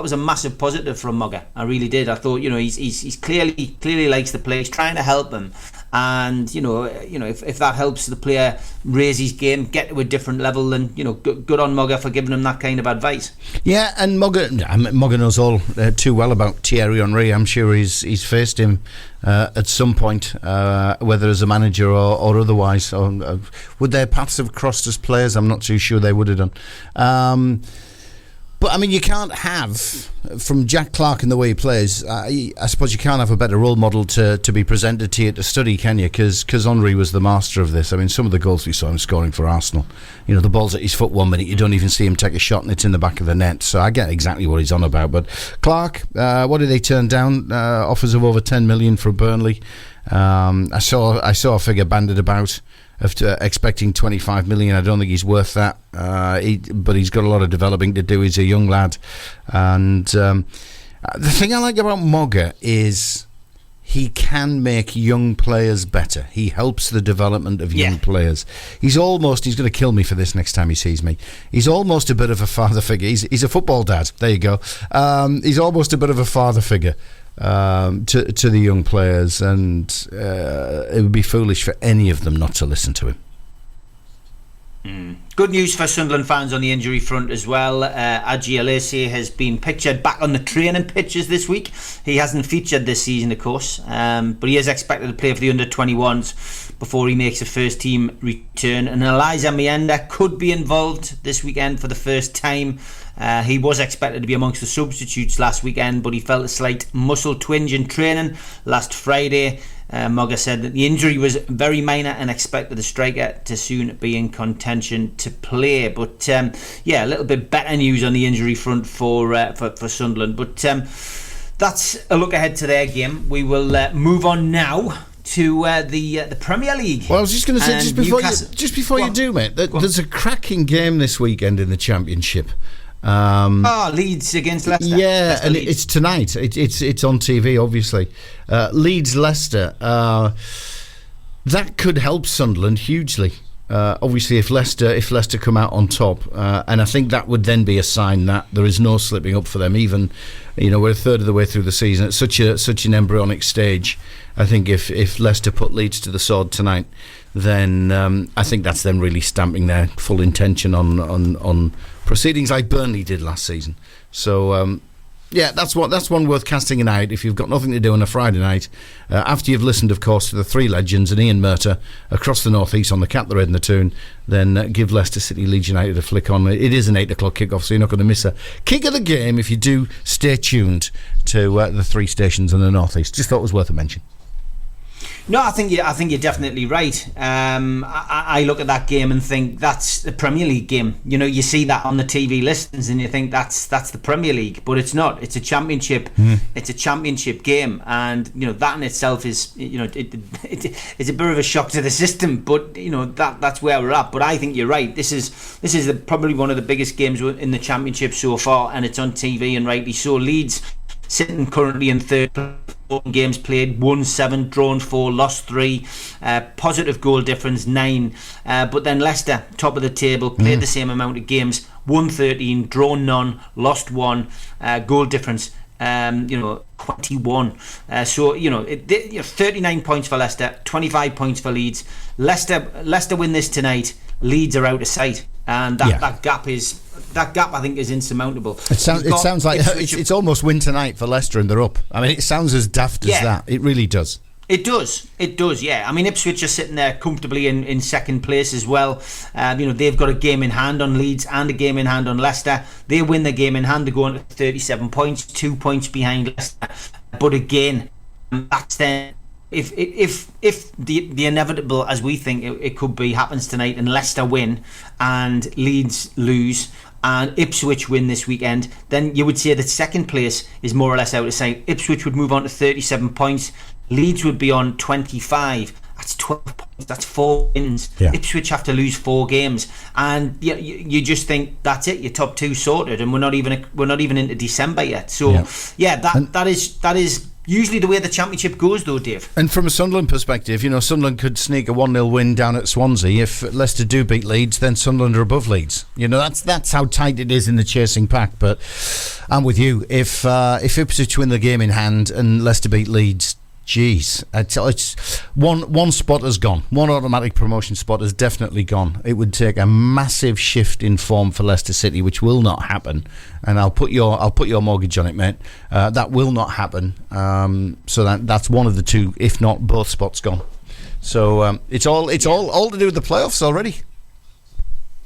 was a massive positive from Mugger. I really did. I thought he's clearly likes the play. He's trying to help him, and if that helps the player raise his game, get to a different level, then good on Mugger for giving him that kind of advice. Yeah, and Mugger knows all too well about Thierry Henry. I'm sure he's faced him at some point, whether as a manager or otherwise. Would their paths have crossed as players? I'm not too sure they would have done. But I mean, you can't have, from Jack Clarke and the way he plays, I suppose you can't have a better role model to be presented to you to study, can you? Because Henry was the master of this. I mean, some of the goals we saw him scoring for Arsenal, the ball's at his foot 1 minute, you don't even see him take a shot and it's in the back of the net. So I get exactly what he's on about. But Clarke, what did they turn down? Offers of over 10 million for Burnley. I saw a figure bandied about of expecting 25 million. I don't think he's worth that, but he's got a lot of developing to do. He's a young lad, and the thing I like about Mogger is he can make young players better. He helps the development of young players. He's going to kill me for this next time he sees me. He's almost a bit of a father figure. He's a football dad. There you go. He's almost a bit of a father figure to the young players, and it would be foolish for any of them not to listen to him. Good news for Sunderland fans on the injury front as well. Adji Alese has been pictured back on the training pitches this week. He hasn't featured this season, of course, but he is expected to play for the under-21s before he makes a first team return. And Eliza Mienda could be involved this weekend for the first time. He was expected to be amongst the substitutes last weekend, but he felt a slight muscle twinge in training last Friday. Mogger said that the injury was very minor and expected the striker to soon be in contention to play. But a little bit better news on the injury front for Sunderland. But that's a look ahead to their game. We will move on now to the Premier League. Well, I was just going to say, just before you do, mate, there's a cracking game this weekend in the Championship. Leeds against Leicester. Yeah, Leicester, and it's tonight. It's on TV, obviously. Leeds Leicester. That could help Sunderland hugely. Obviously, if Leicester come out on top, and I think that would then be a sign that there is no slipping up for them. Even we're a third of the way through the season at such an embryonic stage. I think if Leicester put Leeds to the sword tonight, then I think that's them really stamping their full intention on proceedings like Burnley did last season. So that's one worth casting an eye at if you've got nothing to do on a Friday night, after you've listened, of course, to the three legends and Ian Murter across the northeast on the Cap, the Red and the Toon. Then give Leicester City Leeds United a flick on. It is an 8 o'clock kickoff, so you're not going to miss a kick of the game if you do stay tuned to the three stations in the northeast. Just thought it was worth a mention. No, I think you're definitely right. I look at that game and think that's the Premier League game. You see that on the TV listings and you think that's the Premier League, but it's not. It's a Championship. It's a Championship game, and that in itself is it's a bit of a shock to the system. But that's where we're at. But I think you're right. This is probably one of the biggest games in the Championship so far, and it's on TV, and rightly so. Leeds sitting currently in third, games played, won 7, drawn 4, lost 3, positive goal difference 9, but then Leicester top of the table, played the same amount of games, won 13, drawn none, lost 1, goal difference 21. So 39 points for Leicester, 25 points for Leeds. Leicester win this tonight, Leeds are out of sight, and that gap is that gap, I think, is insurmountable. It sounds like it's almost winter night for Leicester and they're up. I mean, it sounds as daft as that. It really does. It does, yeah. I mean, Ipswich are sitting there comfortably in second place as well. They've got a game in hand on Leeds and a game in hand on Leicester. They win the game in hand, they go on to 37 points, 2 points behind Leicester. But again, that's then if the inevitable, as we think it could be, happens tonight and Leicester win and Leeds lose and Ipswich win this weekend, then you would say that second place is more or less out of sight. Ipswich would move on to 37 points. Leeds would be on 25. That's 12 points. That's 4 wins. Yeah. Ipswich have to lose 4 games, and you just think that's it. Your top 2 sorted, and we're not even into December yet. So that is usually the way the Championship goes, though, Dave. And from a Sunderland perspective, Sunderland could sneak a 1-0 win down at Swansea. If Leicester do beat Leeds, then Sunderland are above Leeds. That's how tight it is in the chasing pack. But I'm with you. If Ipswich win the game in hand and Leicester beat Leeds, geez, it's one spot has gone. One automatic promotion spot has definitely gone. It would take a massive shift in form for Leicester City, which will not happen. And I'll put your mortgage on it, mate. That will not happen. So that's one of the 2, if not both spots gone. So it's all to do with the playoffs already.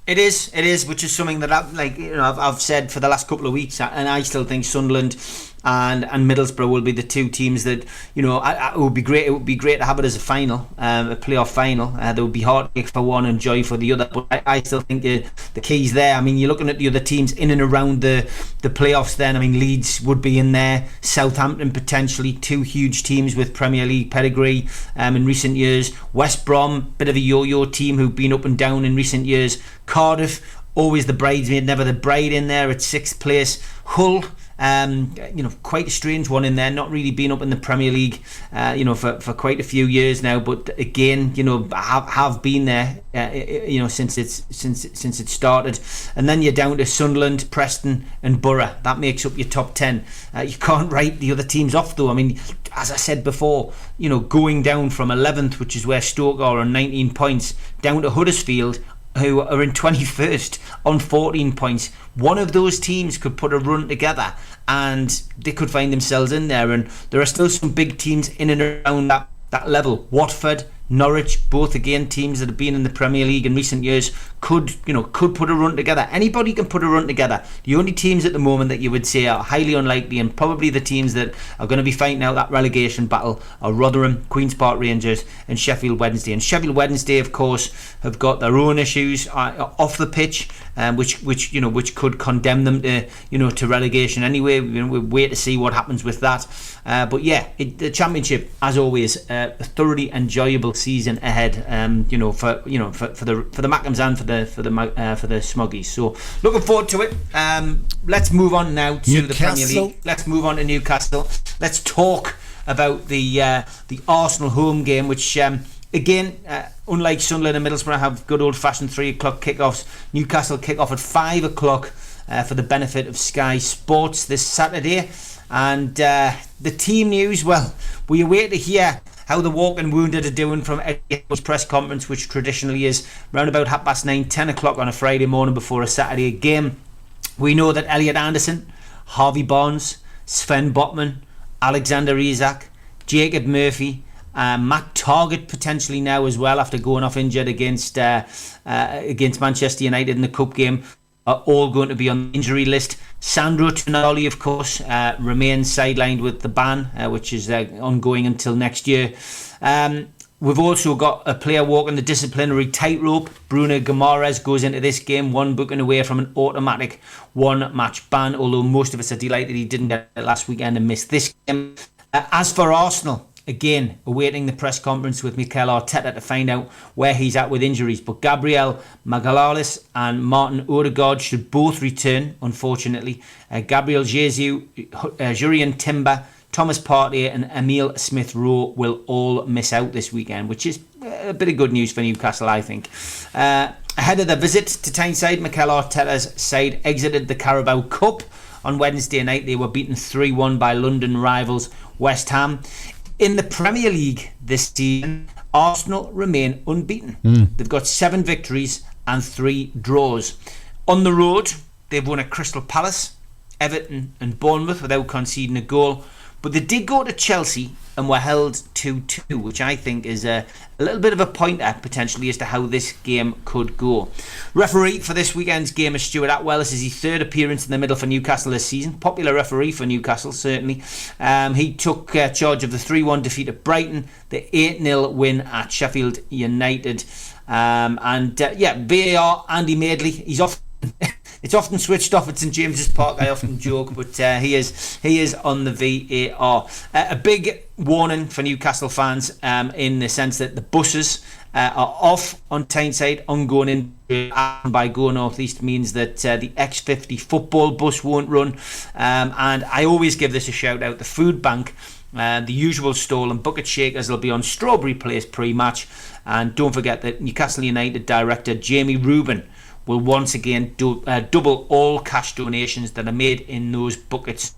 It is, which is something that I've said for the last couple of weeks, and I still think Sunderland and Middlesbrough will be the 2 teams that it would be great. It would be great to have it as a final, a playoff final. There would be heartache for one and joy for the other. But I still think the key's there. I mean, you're looking at the other teams in and around the playoffs. Then I mean, Leeds would be in there. Southampton potentially, 2 huge teams with Premier League pedigree in recent years. West Brom, bit of a yo-yo team who've been up and down in recent years. Cardiff, always the bridesmaid, never the bride in there at 6th place. Hull, quite a strange one in there, not really been up in the Premier League for quite a few years now, but again have been there since it started. And then you're down to Sunderland, Preston and Borough. That makes up your top 10. You can't write the other teams off, though. I mean, as I said before, going down from 11th, which is where Stoke are on 19 points, down to Huddersfield, who are in 21st on 14 points. One of those teams could put a run together and they could find themselves in there. And there are still some big teams in and around that level. Watford, Norwich, both again teams that have been in the Premier League in recent years, could put a run together. Anybody can put a run together. The only teams at the moment that you would say are highly unlikely, and probably the teams that are going to be fighting out that relegation battle, are Rotherham, Queen's Park Rangers and Sheffield Wednesday. And Sheffield Wednesday, of course, have got their own issues off the pitch, which could condemn them to relegation anyway. We'll wait to see what happens with that. But yeah, the Championship, as always, a thoroughly enjoyable season ahead. For the Mackems and for the Smuggies. So looking forward to it. Let's move on now to the Premier League. Let's move on to Newcastle. Let's talk about the Arsenal home game, which again, unlike Sunderland and Middlesbrough, have good old-fashioned 3 o'clock kickoffs. Newcastle kick off at 5 o'clock for the benefit of Sky Sports this Saturday. And the team news, well, we await to hear how the walking wounded are doing from Eddie's press conference, which traditionally is round about 9:30, 10 o'clock on a Friday morning before a Saturday game. We know that Elliot Anderson, Harvey Barnes, Sven Botman, Alexander Isak, Jacob Murphy, Matt Targett potentially now as well, after going off injured against Manchester United in the Cup game, are all going to be on the injury list. Sandro Tonali, of course, remains sidelined with the ban, which is ongoing until next year. We've also got a player walking the disciplinary tightrope. Bruno Guimaraes goes into this game one booking away from an automatic 1-match ban, although most of us are delighted he didn't get it last weekend and missed this game. As for Arsenal, again, awaiting the press conference with Mikel Arteta to find out where he's at with injuries. But Gabriel Magalhaes and Martin Odegaard should both return, unfortunately. Gabriel Jesus, Jurrien Timber, Thomas Partey and Emile Smith-Rowe will all miss out this weekend, which is a bit of good news for Newcastle, I think. Ahead of the visit to Tyneside, Mikel Arteta's side exited the Carabao Cup on Wednesday night. They were beaten 3-1 by London rivals West Ham. In the Premier League this season, Arsenal remain unbeaten. They've got 7 victories and 3 draws. On the road, they've won at Crystal Palace, Everton and Bournemouth without conceding a goal. But they did go to Chelsea and were held 2-2, which I think is a little bit of a pointer potentially as to how this game could go. Referee for this weekend's game is Stuart Atwell. This is his third appearance in the middle for Newcastle this season. Popular referee for Newcastle, certainly. He took charge of the 3-1 defeat at Brighton, the 8-0 win at Sheffield United. VAR, Andy Madeley, he's off. It's often switched off at St James's Park, I often joke, but he is on the VAR. A big warning for Newcastle fans in the sense that the buses are off on Tyneside, ongoing in by Go North East means that the X50 football bus won't run. And I always give this a shout out. The food bank, the usual stall and bucket shakers will be on Strawberry Place pre-match. And don't forget that Newcastle United director Jamie Rubin will once again double all cash donations that are made in those buckets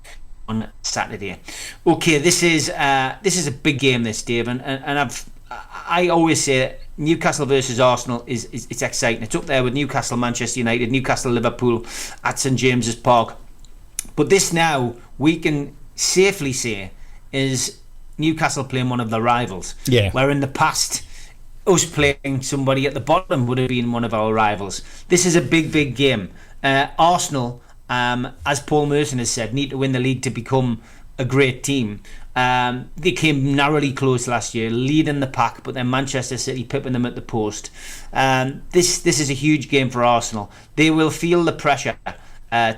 on Saturday. Okay, this is a big game, this, Dave, and I always say Newcastle versus Arsenal it's exciting. It's up there with Newcastle, Manchester United, Newcastle, Liverpool at St James's Park. But this now we can safely say is Newcastle playing one of their rivals. Yeah. Where in the past, us playing somebody at the bottom would have been one of our rivals. This is a big game. Arsenal, as Paul Merson has said, need to win the league to become a great team. They came narrowly close last year, leading the pack, but then Manchester City pipping them at the post. This is a huge game for Arsenal. They will feel the pressure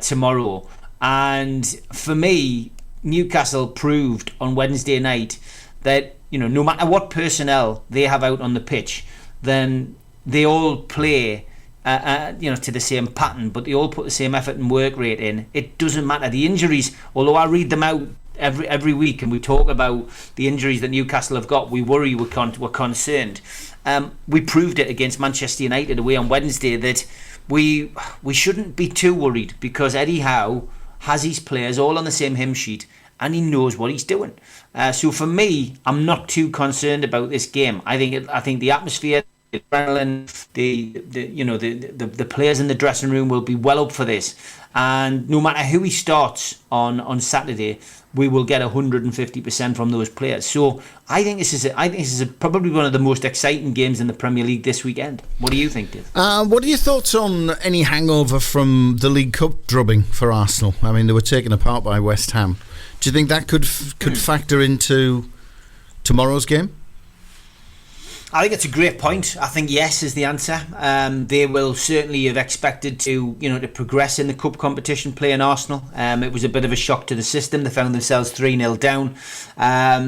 tomorrow. And for me, Newcastle proved on Wednesday night that, you know, no matter what personnel they have out on the pitch, then they all play to the same pattern, but they all put the same effort and work rate in. It doesn't matter. The injuries, although I read them out every week and we talk about the injuries that Newcastle have got, we worry, we're concerned. We proved it against Manchester United away on Wednesday that we shouldn't be too worried, because Eddie Howe has his players all on the same hymn sheet and he knows what he's doing. So for me, I'm not too concerned about this game. I think the atmosphere, the adrenaline, the players in the dressing room will be well up for this. And no matter who he starts on Saturday, we will get 150% from those players. So I think this is probably one of the most exciting games in the Premier League this weekend. What do you think, Dave? What are your thoughts on any hangover from the League Cup drubbing for Arsenal? I mean, they were taken apart by West Ham. Do you think that could factor into tomorrow's game? I think it's a great point. I think yes is the answer. They will certainly have expected to progress in the cup competition playing Arsenal. It was a bit of a shock to the system. They found themselves 3-0 down.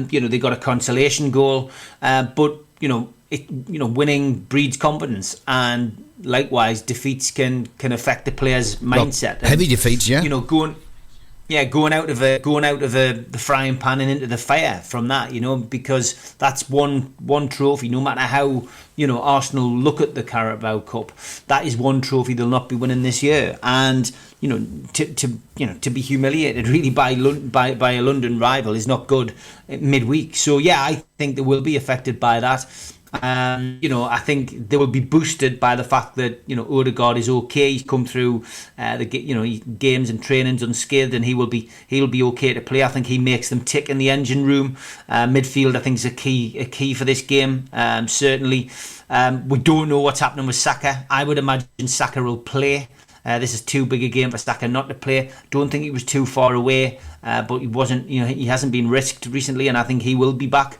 They got a consolation goal, but winning breeds confidence, and likewise defeats can affect the players' mindset. Well, heavy defeats, yeah. Going out of the frying pan and into the fire from that, because that's one trophy. No matter how Arsenal look at the Carabao Cup, that is one trophy they'll not be winning this year. And to be humiliated really by a London rival is not good midweek. So yeah, I think they will be affected by that. I think they will be boosted by the fact that Odegaard is okay. He's come through games and trainings unscathed, and he'll be okay to play. I think he makes them tick in the engine room. Midfield, I think, is a key for this game. Certainly, we don't know what's happening with Saka. I would imagine Saka will play. This is too big a game for Saka not to play. Don't think he was too far away, but he wasn't. He hasn't been risked recently, and I think he will be back.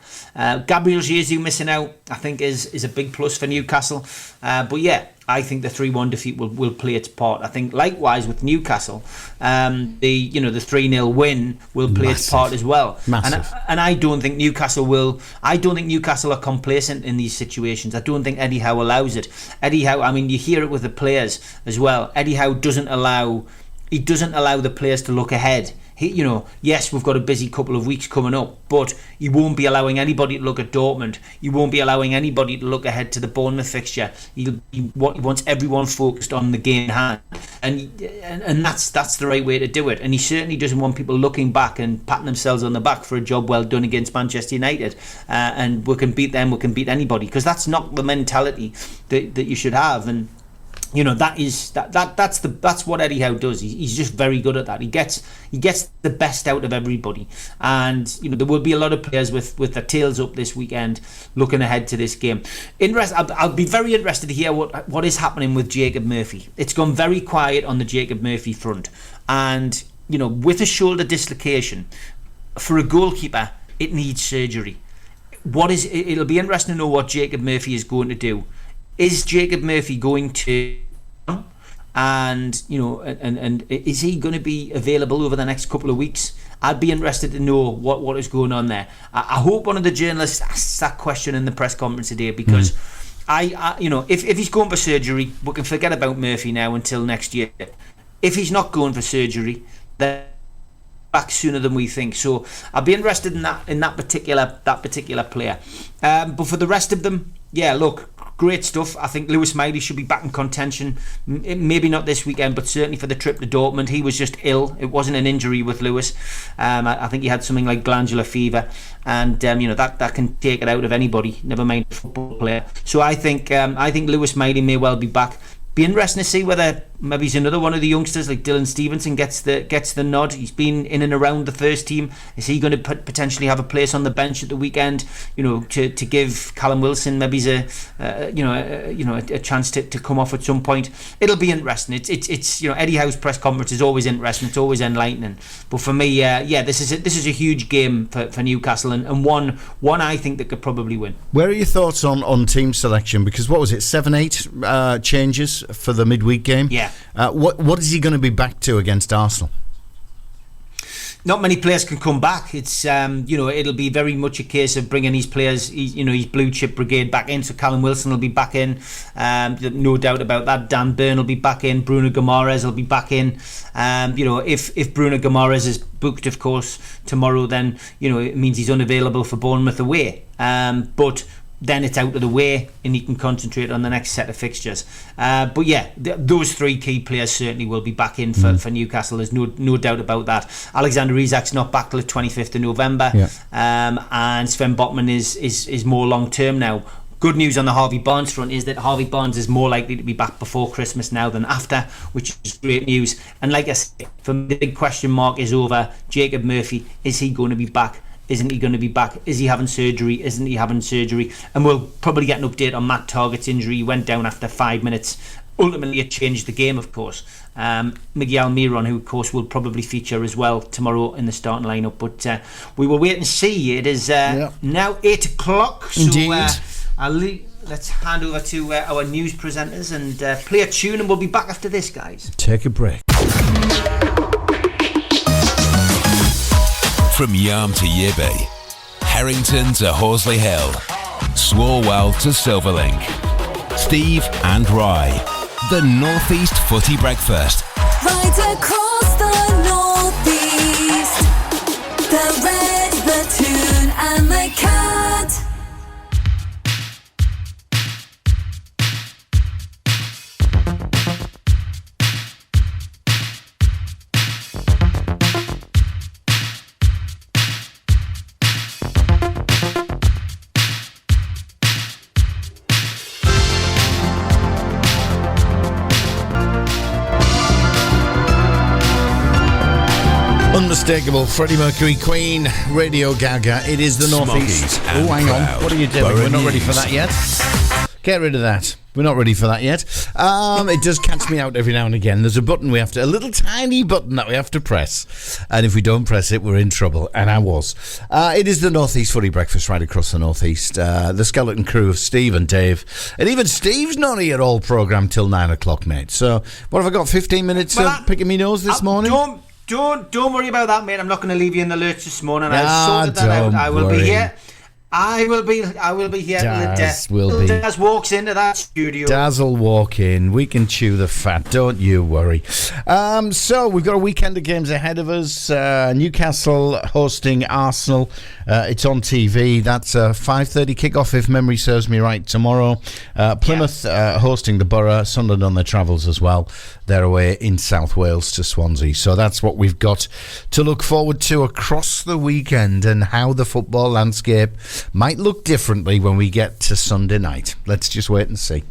Gabriel Jesus missing out, I think, is a big plus for Newcastle. But yeah, I think the 3-1 defeat will play its part. I think likewise with Newcastle, the 3-0 win will play its part as well. Massive. And I don't think Newcastle will. I don't think Newcastle are complacent in these situations. I don't think Eddie Howe allows it. Eddie Howe, I mean, you hear it with the players as well. Eddie Howe doesn't allow the players to look ahead. Yes, we've got a busy couple of weeks coming up, but he won't be allowing anybody to look at Dortmund. He won't be allowing anybody to look ahead to the Bournemouth fixture. He wants everyone focused on the game in hand, and that's the right way to do it. And he certainly doesn't want people looking back and patting themselves on the back for a job well done against Manchester United. And we can beat them, we can beat anybody, because that's not the mentality that you should have. And that's what Eddie Howe does. He's just very good at that. He gets the best out of everybody, and there will be a lot of players with their tails up this weekend, looking ahead to this game. I'll be very interested to hear what is happening with Jacob Murphy. It's gone very quiet on the Jacob Murphy front, and with a shoulder dislocation, for a goalkeeper, it needs surgery. It'll be interesting to know what Jacob Murphy is going to do. Is Jacob Murphy going to, and is he going to be available over the next couple of weeks? I'd be interested to know what is going on there. I hope one of the journalists asks that question in the press conference today, because if he's going for surgery, we can forget about Murphy now until next year. If he's not going for surgery, then back sooner than we think. So I'll be interested in that particular player. But for the rest of them, look, great stuff. I think Lewis Miley should be back in contention. Maybe not this weekend, but certainly for the trip to Dortmund. He was just ill. It wasn't an injury with Lewis. I think he had something like glandular fever, and that can take it out of anybody, never mind a football player. So I think Lewis Miley may well be back. Be interesting to see whether maybe he's another one of the youngsters like Dylan Stevenson gets the nod. He's been in and around the first team. Is he going to potentially have a place on the bench at the weekend? To give Callum Wilson maybe a chance to come off at some point. It'll be interesting. It's Eddie Howe's press conference is always interesting. It's always enlightening. But for me, this is a huge game for Newcastle, and one I think that could probably win. Where are your thoughts on team selection? Because what was it, 7-8 changes for the midweek game? Yeah. What is he going to be back to against Arsenal? Not many players can come back. It's it'll be very much a case of bringing these players, his blue chip brigade back in. So Callum Wilson will be back in, no doubt about that. Dan Burn will be back in. Bruno Guimaraes will be back in. If Bruno Guimaraes is booked, of course, tomorrow, then it means he's unavailable for Bournemouth away. But then it's out of the way and he can concentrate on the next set of fixtures. Those three key players certainly will be back in for Newcastle. There's no doubt about that. Alexander Isak's not back till the 25th of November. And Sven Botman is more long term now. Good news on the Harvey Barnes front is that Harvey Barnes is more likely to be back before Christmas now than after, which is great news. And like I said, for me, the big question mark is over Jacob Murphy. Is he going to be back? Isn't he going to be back? Is he having surgery? Isn't he having surgery? And we'll probably get an update on Matt Targett's injury. He went down after 5 minutes. Ultimately, it changed the game, of course. Miguel Miron, who, of course, will probably feature as well tomorrow in the starting lineup. But we will wait and see. It is now 8 o'clock. So let's hand over to our news presenters and play a tune, and we'll be back after this, guys. Take a break. From Yarm to Yibby, Harrington to Horsley Hill, Swarwell to Silverlink, Steve and Rye, the North East Footy Breakfast. Right across the North East, the Red, the Toon and the Cat. Unmistakable Freddie Mercury, Queen, Radio Gaga. It is the North East. Oh, hang on. What are you doing? We're not ready for that yet. Get rid of that. We're not ready for that yet. It does catch me out every now and again. There's a little tiny button that we have to press. And if we don't press it, we're in trouble. And I was. It is the North East Footy Breakfast right across the North East. The skeleton crew of Steve and Dave. And even Steve's not here all programmed till 9 o'clock, mate. So, what have I got? 15 minutes of picking me nose this morning? Don't worry about that, mate. I'm not going to leave you in the lurch this morning. I've sorted that out. I will be here. I will be here till the death. Daz walks into that studio. Daz will walk in. We can chew the fat. Don't you worry. So we've got a weekend of games ahead of us. Newcastle hosting Arsenal. It's on TV. That's a 5:30 kickoff, if memory serves me right, tomorrow. Plymouth hosting the Borough. Sunderland on their travels as well. They're away in South Wales to Swansea. So that's what we've got to look forward to across the weekend, and how the football landscape might look differently when we get to Sunday night. Let's just wait and see.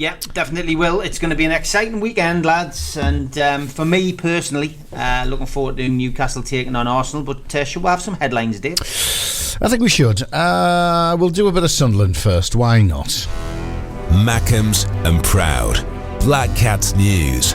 Yeah, definitely will. It's going to be an exciting weekend, lads. And for me personally, looking forward to Newcastle taking on Arsenal. But should we have some headlines, Dave? I think we should. We'll do a bit of Sunderland first. Why not? Mackems and Proud. Black Cats News.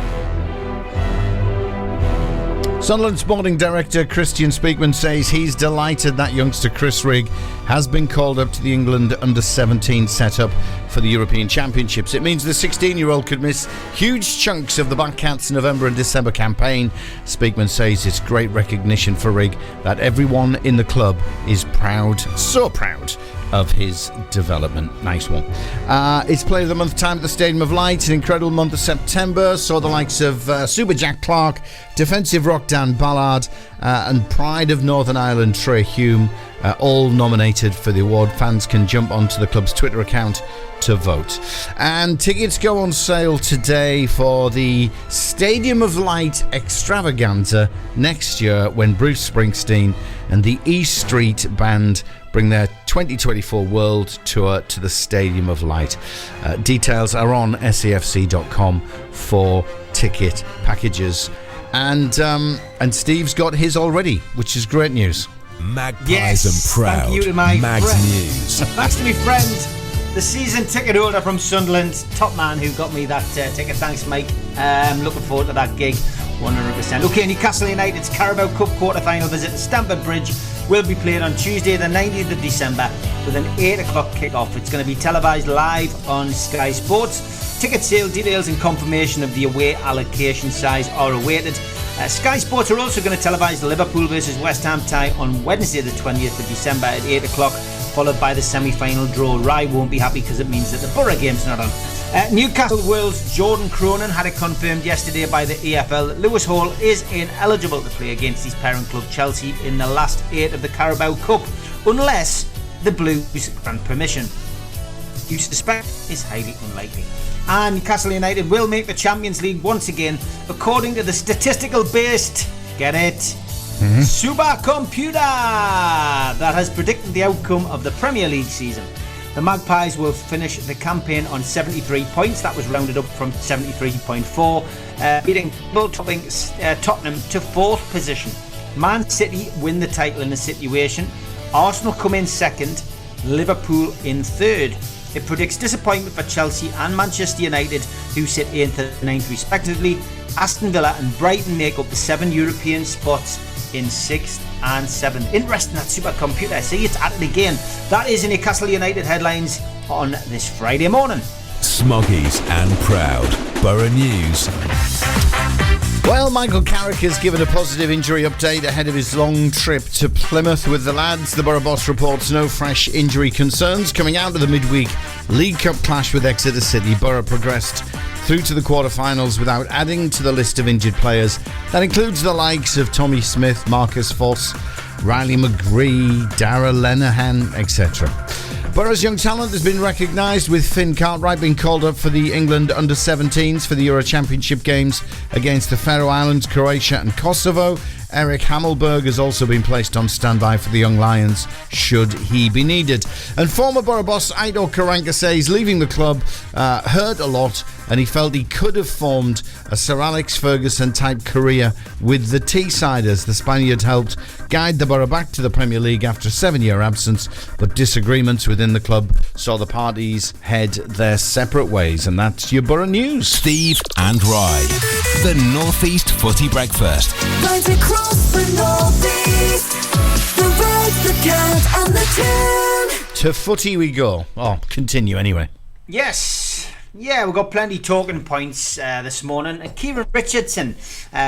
Sunderland Sporting Director Christian Speakman says he's delighted that youngster Chris Rigg has been called up to the England under-17 setup for the European Championships. It means the 16-year-old could miss huge chunks of the Black Cats' November and December campaign. Speakman says it's great recognition for Rigg that everyone in the club is proud, so proud of his development. Nice one. It's Player of the Month time at the Stadium of Light. An incredible month of September saw the likes of Super Jack Clark, Defensive Rock Dan Ballard, and Pride of Northern Ireland Trey Hume, all nominated for the award. Fans can jump onto the club's Twitter account to vote. And tickets go on sale today for the Stadium of Light extravaganza next year when Bruce Springsteen and the E Street Band bring their 2024 World Tour to the Stadium of Light. Details are on safc.com for ticket packages. And Steve's got his already, which is great news. Magpies and Proud. Thank you to my Mags friend. News. Thanks to my friend, the season ticket holder from Sunderland, top man who got me that ticket. Thanks, Mike. Looking forward to that gig, 100%. Okay, Newcastle United's Carabao Cup quarter-final visit to Stamford Bridge will be played on Tuesday the 19th of December with an 8 o'clock kick-off. It's going to be televised live on Sky Sports. Ticket sale details and confirmation of the away allocation size are awaited. Sky Sports are also going to televise the Liverpool versus West Ham tie on Wednesday the 20th of December at 8 o'clock, followed by the semi-final draw. Rye won't be happy because it means that the Borough game's not on. Newcastle Wolves' Jordan Cronin had it confirmed yesterday by the EFL that Lewis Hall is ineligible to play against his parent club Chelsea in the last 8 of the Carabao Cup, unless the Blues grant permission. You suspect is highly unlikely. And Newcastle United will make the Champions League once again, according to the statistical-based, get it, supercomputer that has predicted the outcome of the Premier League season. The Magpies will finish the campaign on 73 points. That was rounded up from 73.4, beating topping Tottenham to 4th position. Man City win the title in the situation. Arsenal come in 2nd, Liverpool in 3rd. It predicts disappointment for Chelsea and Manchester United, who sit 8th and 9th respectively. Aston Villa and Brighton make up the 7 European spots in 6th and 7th. Interesting, that supercomputer. See, it's at it again. That is in Newcastle United headlines on this Friday morning. Smoggies and Proud. Borough News. Well, Michael Carrick has given a positive injury update ahead of his long trip to Plymouth with the lads. The Borough boss reports no fresh injury concerns. Coming out of the midweek League Cup clash with Exeter City, Borough progressed through to the quarter-finals without adding to the list of injured players. That includes the likes of Tommy Smith, Marcus Foss, Riley McGree, Dara Lenahan, etc. Borough's young talent has been recognised, with Finn Cartwright being called up for the England under-17s for the Euro Championship games against the Faroe Islands, Croatia and Kosovo. Eric Hammelberg has also been placed on standby for the Young Lions should he be needed. And former Borough boss Aitor Karanka says leaving the club hurt a lot, and he felt he could have formed a Sir Alex Ferguson type career with the Teessiders. The Spaniard helped guide the Borough back to the Premier League after a 7-year absence, but disagreements within the club saw the parties head their separate ways. And that's your Borough News. Steve and Rye. The North East Footy Breakfast. Right across the Northeast, the red, the cat and the tune. To footy we go. Oh, continue anyway. Yes. Yeah, we've got plenty talking points this morning. Kieran Richardson,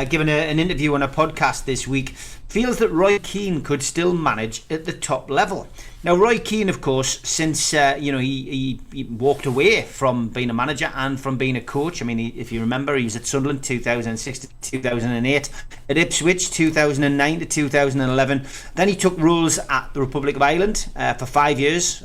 given an interview on a podcast this week, feels that Roy Keane could still manage at the top level. Now, Roy Keane, of course, since he walked away from being a manager and from being a coach. I mean, if you remember, he was at Sunderland 2006 to 2008, at Ipswich 2009 to 2011. Then he took roles at the Republic of Ireland for 5 years.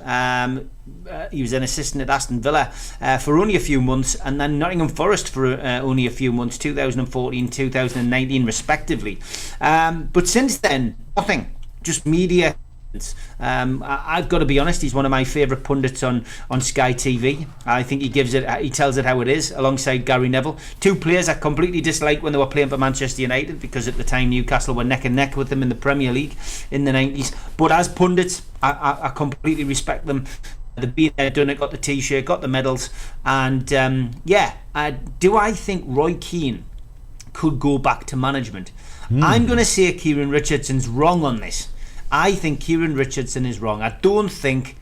He was an assistant at Aston Villa for only a few months, and then Nottingham Forest for only a few months, 2014, 2019 respectively. But since then, nothing. Just media I've got to be honest, he's one of my favourite pundits on Sky TV. I think he tells it how it is, alongside Gary Neville. Two players I completely disliked when they were playing for Manchester United, because at the time Newcastle were neck and neck with them in the Premier League in the 90s. But as pundits, I completely respect them. They've been there, done it, got the T-shirt, got the medals. And do I think Roy Keane could go back to management? I'm going to say Kieran Richardson's wrong on this. I think Kieran Richardson is wrong. I don't think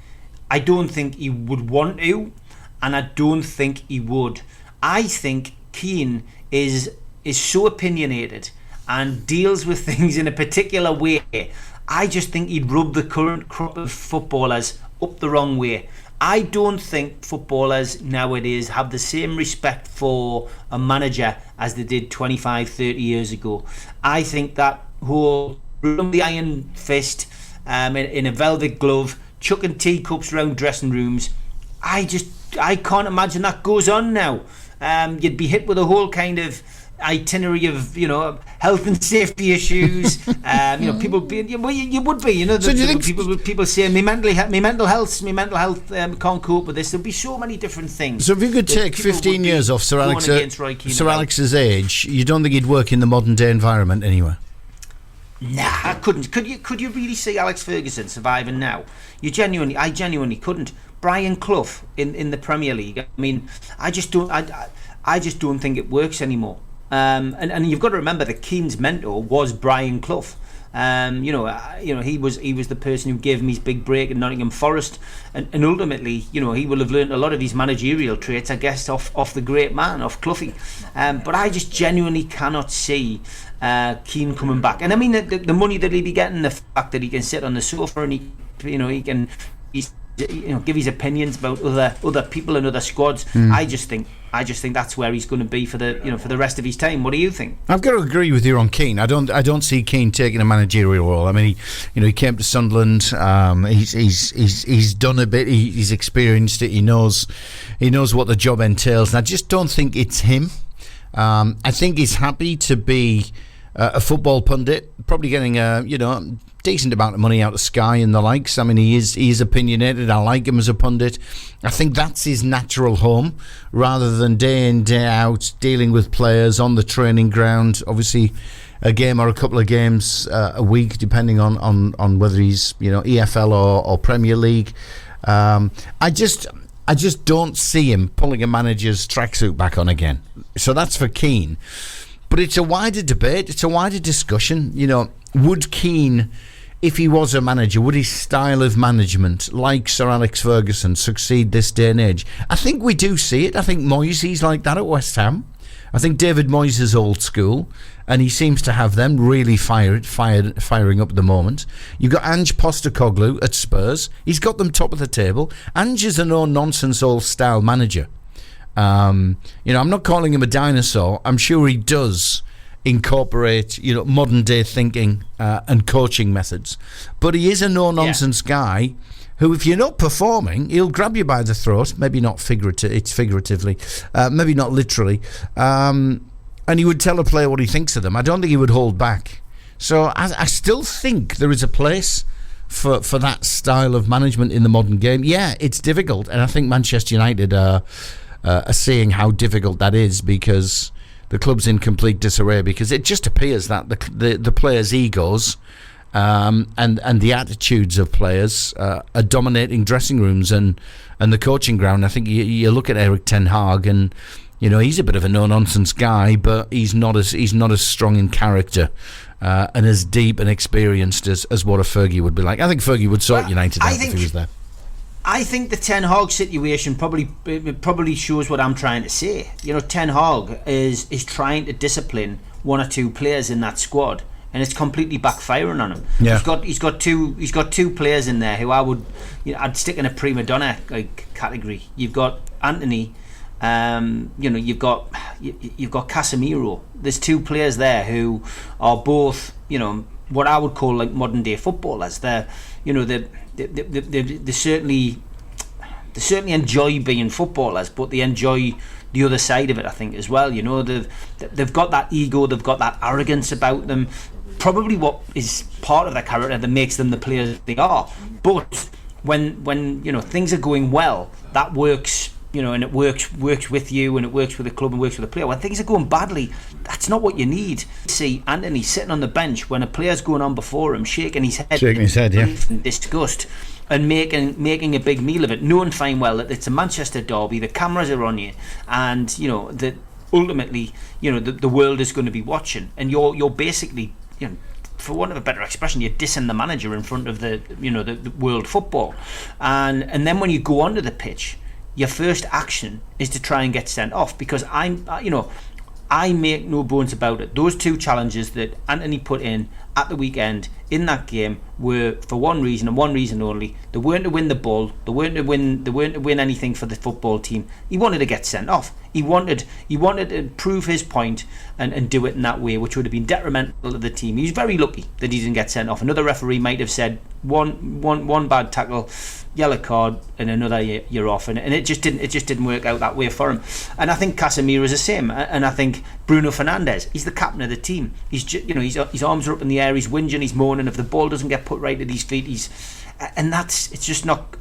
he would want to, and I don't think he would. I think Keane is so opinionated and deals with things in a particular way. I just think he'd rub the current crop of footballers up the wrong way. I don't think footballers nowadays have the same respect for a manager as they did 25, 30 years ago. I think that whole the iron fist in a velvet glove, chucking teacups around dressing rooms, I can't imagine that goes on now. You'd be hit with a whole kind of itinerary of health and safety issues. People you would be people say my mental health can't cope with this. There'll be so many different things. So if you could take 15 years off Sir Alex's age, you don't think he'd work in the modern day environment anywhere? Nah, I couldn't. Could you really see Alex Ferguson surviving now? I genuinely couldn't. Brian Clough in the Premier League. I mean, I just don't think it works anymore. And you've got to remember that Keane's mentor was Brian Clough. He was the person who gave him his big break in Nottingham Forest, and ultimately, he will have learned a lot of his managerial traits, I guess, off the great man, off Cloughie. But I just genuinely cannot see Keane coming back. And I mean, the money that he'd be getting, the fact that he can sit on the sofa and he can give his opinions about other people and other squads. I just think that's where he's going to be for the rest of his time. What do you think? I've got to agree with you on Keane. I don't see Keane taking a managerial role. I mean, he came to Sunderland. He's done a bit. He's experienced it. He knows what the job entails. And I just don't think it's him. I think he's happy to be a football pundit, probably getting a decent amount of money out of Sky and the likes. I mean, he is opinionated. I like him as a pundit. I think that's his natural home, rather than day in, day out dealing with players on the training ground. Obviously, a game or a couple of games a week, depending on whether he's EFL or Premier League. I just don't see him pulling a manager's tracksuit back on again. So that's for Keane. But it's a wider debate. It's a wider discussion. Would Keane, if he was a manager, would his style of management, like Sir Alex Ferguson, succeed this day and age? I think we do see it. I think Moyes like that at West Ham. I think David Moyes is old school, and he seems to have them really firing up at the moment. You've got Ange Postecoglou at Spurs. He's got them top of the table. Ange is a no-nonsense old-style manager. I'm not calling him a dinosaur. I'm sure he does incorporate modern day thinking and coaching methods, but he is a no-nonsense guy who, if you're not performing, he'll grab you by the throat. Maybe not figuratively, maybe not literally, and he would tell a player what he thinks of them. I don't think he would hold back. So I still think there is a place for that style of management in the modern game. Yeah, it's difficult, and I think Manchester United are seeing how difficult that is, because the club's in complete disarray, because it just appears that the players' egos and the attitudes of players are dominating dressing rooms and the coaching ground. I think you look at Erik ten Hag, and he's a bit of a no-nonsense guy, but he's not as strong in character and as deep and experienced as what a Fergie would be like. I think Fergie would sort United out if he was there. I think the Ten Hag situation probably shows what I'm trying to say. Ten Hag is trying to discipline one or two players in that squad, and it's completely backfiring on him. Yeah. He's got two players in there who I'd stick in a prima donna category. You've got Anthony, you've got Casemiro. There's two players there who are both what I would call like modern day footballers. They're they certainly enjoy being footballers, but they enjoy the other side of it, I think, as well. They've got that ego, they've got that arrogance about them. probably what is part of their character that makes them the players they are. But when things are going well, that works. And it works with you, and it works with the club, and works with the player. When things are going badly, that's not what you need. See Anthony sitting on the bench when a player's going on before him, shaking his head, in disgust, and making a big meal of it, knowing fine well that it's a Manchester derby, the cameras are on you, and that ultimately, the world is going to be watching, and you're basically, for want of a better expression, you're dissing the manager in front of the world football, and then when you go onto the pitch, your first action is to try and get sent off, because I make no bones about it. Those two challenges that Anthony put in at the weekend in that game were for one reason and one reason only. They weren't to win the ball. They weren't to win anything for the football team. He wanted to get sent off. He wanted to prove his point and do it in that way, which would have been detrimental to the team. He was very lucky that he didn't get sent off. Another referee might have said one bad tackle, yellow card, and another you're off, and it just didn't work out that way for him. And I think Casemiro is the same, and I think Bruno Fernandes, he's the captain of the team. He's his arms are up in the air, he's whinging, he's moaning if the ball doesn't get put right at his feet. It's just not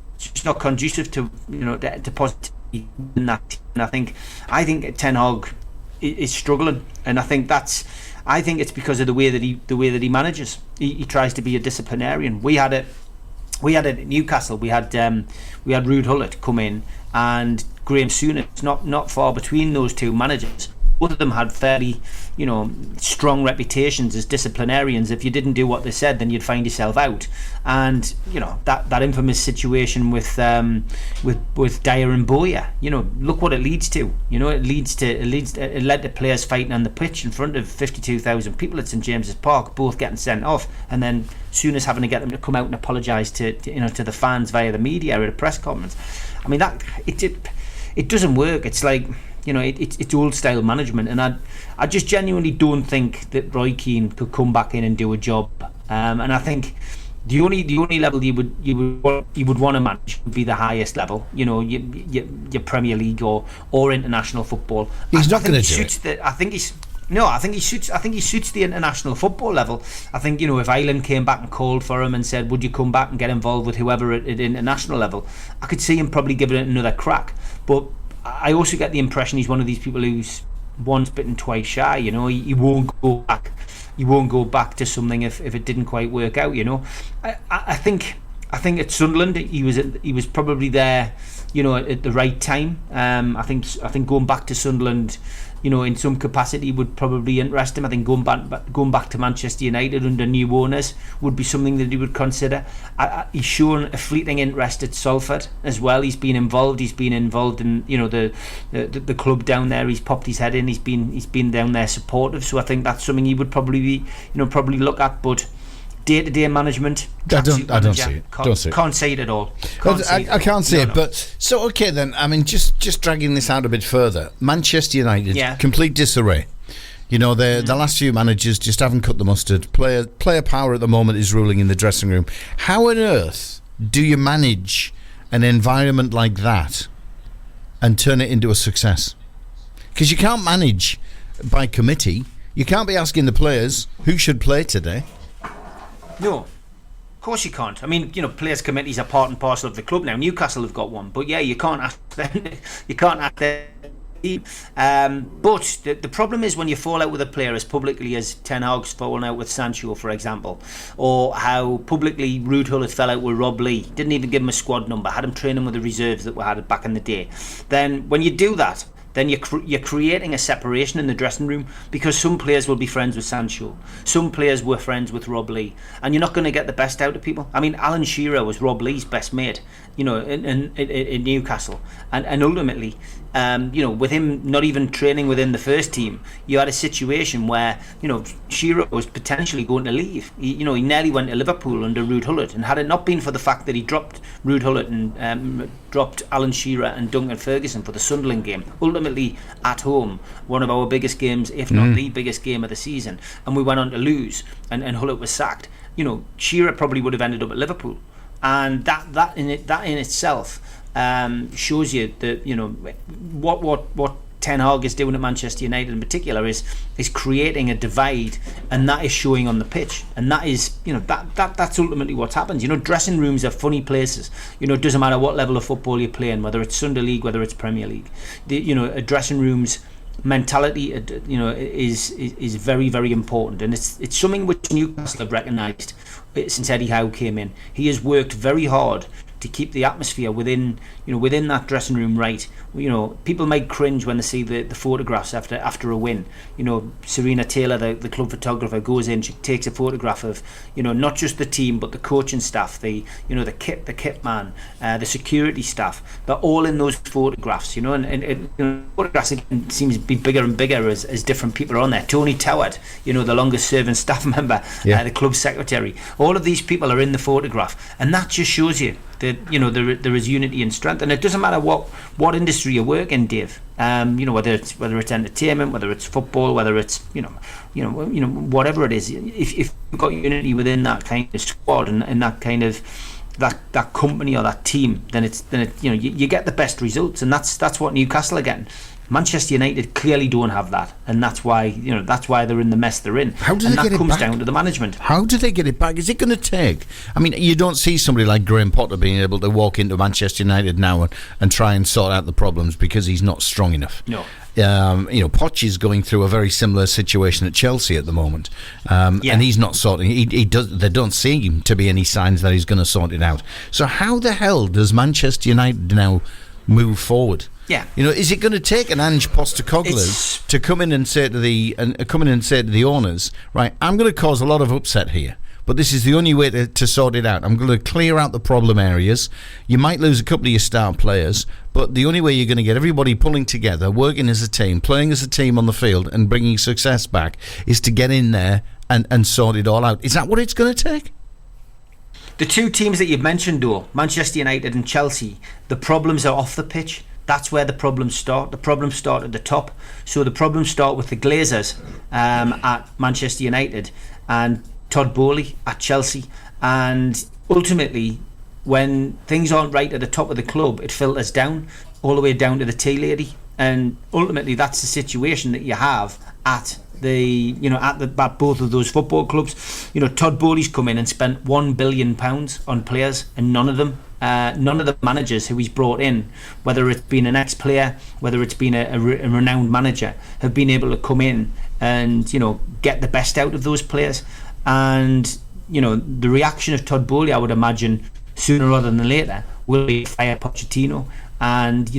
conducive to to positivity in that team. And I think Ten Hag is struggling, and I think it's because of the way that he manages. He tries to be a disciplinarian. We had it at Newcastle. We had Ruud Gullit come in, and Graham Souness. It's not far between those two managers. Both of them had fairly, strong reputations as disciplinarians. If you didn't do what they said, then you'd find yourself out. And that infamous situation with Dyer and Boya. Look what it leads to. It led to players fighting on the pitch in front of 52,000 people at St James's Park, both getting sent off, and then Souness having to get them to come out and apologise to the fans via the media at a press conference. I mean, that it doesn't work. It's like, it's old style management, and I just genuinely don't think that Roy Keane could come back in and do a job. And I think the only level you would want to manage would be the highest level. Your Premier League or international football. He's not going to do it. I think he suits the international football level. I think if Ireland came back and called for him and said, "Would you come back and get involved with whoever at international level?" I could see him probably giving it another crack. But I also get the impression he's one of these people who's once bitten, twice shy. He won't go back. He won't go back to something if it didn't quite work out. I think at Sunderland he was probably there, at the right time. I think going back to Sunderland, in some capacity would probably interest him. I think going back to Manchester United under new owners would be something that he would consider. He's shown a fleeting interest at Salford as well. He's been involved in the club down there. He's popped his head in. He's been down there supportive. So I think that's something he would probably look at. But day-to-day management, I don't see it. Can't see it at all. I can't see it. But so okay then. I mean, just dragging this out a bit further. Manchester United, complete disarray. The last few managers just haven't cut the mustard. Player power at the moment is ruling in the dressing room. How on earth do you manage an environment like that and turn it into a success? Because you can't manage by committee. You can't be asking the players who should play today. No, of course you can't. I mean, players' committees are part and parcel of the club now. Newcastle have got one, but you can't ask them. You can't ask them. But the problem is when you fall out with a player as publicly as Ten Hag's fallen out with Sancho, for example, or how publicly Ruud Gullit fell out with Rob Lee, didn't even give him a squad number, had him training with the reserves that we had back in the day. Then when you do that, then you're creating a separation in the dressing room, because some players will be friends with Sancho, some players were friends with Rob Lee, and you're not going to get the best out of people. I mean, Alan Shearer was Rob Lee's best mate, in Newcastle, and ultimately, with him not even training within the first team, you had a situation where Shearer was potentially going to leave. He nearly went to Liverpool under Ruud Gullit, and had it not been for the fact that he dropped Ruud Gullit and dropped Alan Shearer and Duncan Ferguson for the Sunderland game, ultimately at home, one of our biggest games, if not the biggest game of the season, and we went on to lose, and Gullit was sacked. Shearer probably would have ended up at Liverpool, and that in itself shows you that what Ten Hag is doing at Manchester United in particular is creating a divide, and that is showing on the pitch, and that is, that's ultimately what happens. Dressing rooms are funny places. It doesn't matter what level of football you're playing, whether it's Sunday League, whether it's Premier League. A dressing room's mentality, is very, very important, and it's something which Newcastle have recognised since Eddie Howe came in. He has worked very hard to keep the atmosphere within that dressing room right. People might cringe when they see the photographs after a win. Serena Taylor, the club photographer, goes in, she takes a photograph of not just the team but the coaching staff, the kit man, the security staff. They're all in those photographs. And photographs seems to be bigger and bigger as different people are on there. Tony Toward, the longest serving staff member, the club secretary. All of these people are in the photograph, and that just shows you that there is unity and strength. And it doesn't matter what industry you work in, Dave. Whether it's entertainment, whether it's football, whether it's whatever it is. If you've got unity within that kind of squad and that kind of that company or that team, then you get the best results, and that's what Newcastle are getting. Manchester United clearly don't have that, and that's why they're in the mess they're in. How do they get it back? And that comes down to the management. How do they get it back? Is it going to take? I mean, you don't see somebody like Graham Potter being able to walk into Manchester United now and try and sort out the problems because he's not strong enough. No. Poch is going through a very similar situation at Chelsea at the moment, and he's not sorting. He does. There don't seem to be any signs that he's going to sort it out. So how the hell does Manchester United now move forward? Yeah. Is it going to take an Ange Postecoglou to come in and say to the owners, right, I'm going to cause a lot of upset here, but this is the only way to sort it out. I'm going to clear out the problem areas. You might lose a couple of your star players, but the only way you're going to get everybody pulling together, working as a team, playing as a team on the field and bringing success back is to get in there and sort it all out. Is that what it's going to take? The two teams that you've mentioned, though, Manchester United and Chelsea, the problems are off the pitch. That's where the problems start. The problems start at the top. So the problems start with the Glazers at Manchester United and Todd Boehly at Chelsea. And ultimately, when things aren't right at the top of the club, it filters down, all the way down to the tea lady. And ultimately, that's the situation that you have at both of those football clubs. Todd Boehly's come in and spent £1 billion on players, and none of the managers who he's brought in, whether it's been an ex-player, whether it's been a renowned manager, have been able to come in and get the best out of those players. And the reaction of Todd Boehly, I would imagine, sooner rather than later, will be fire Pochettino. And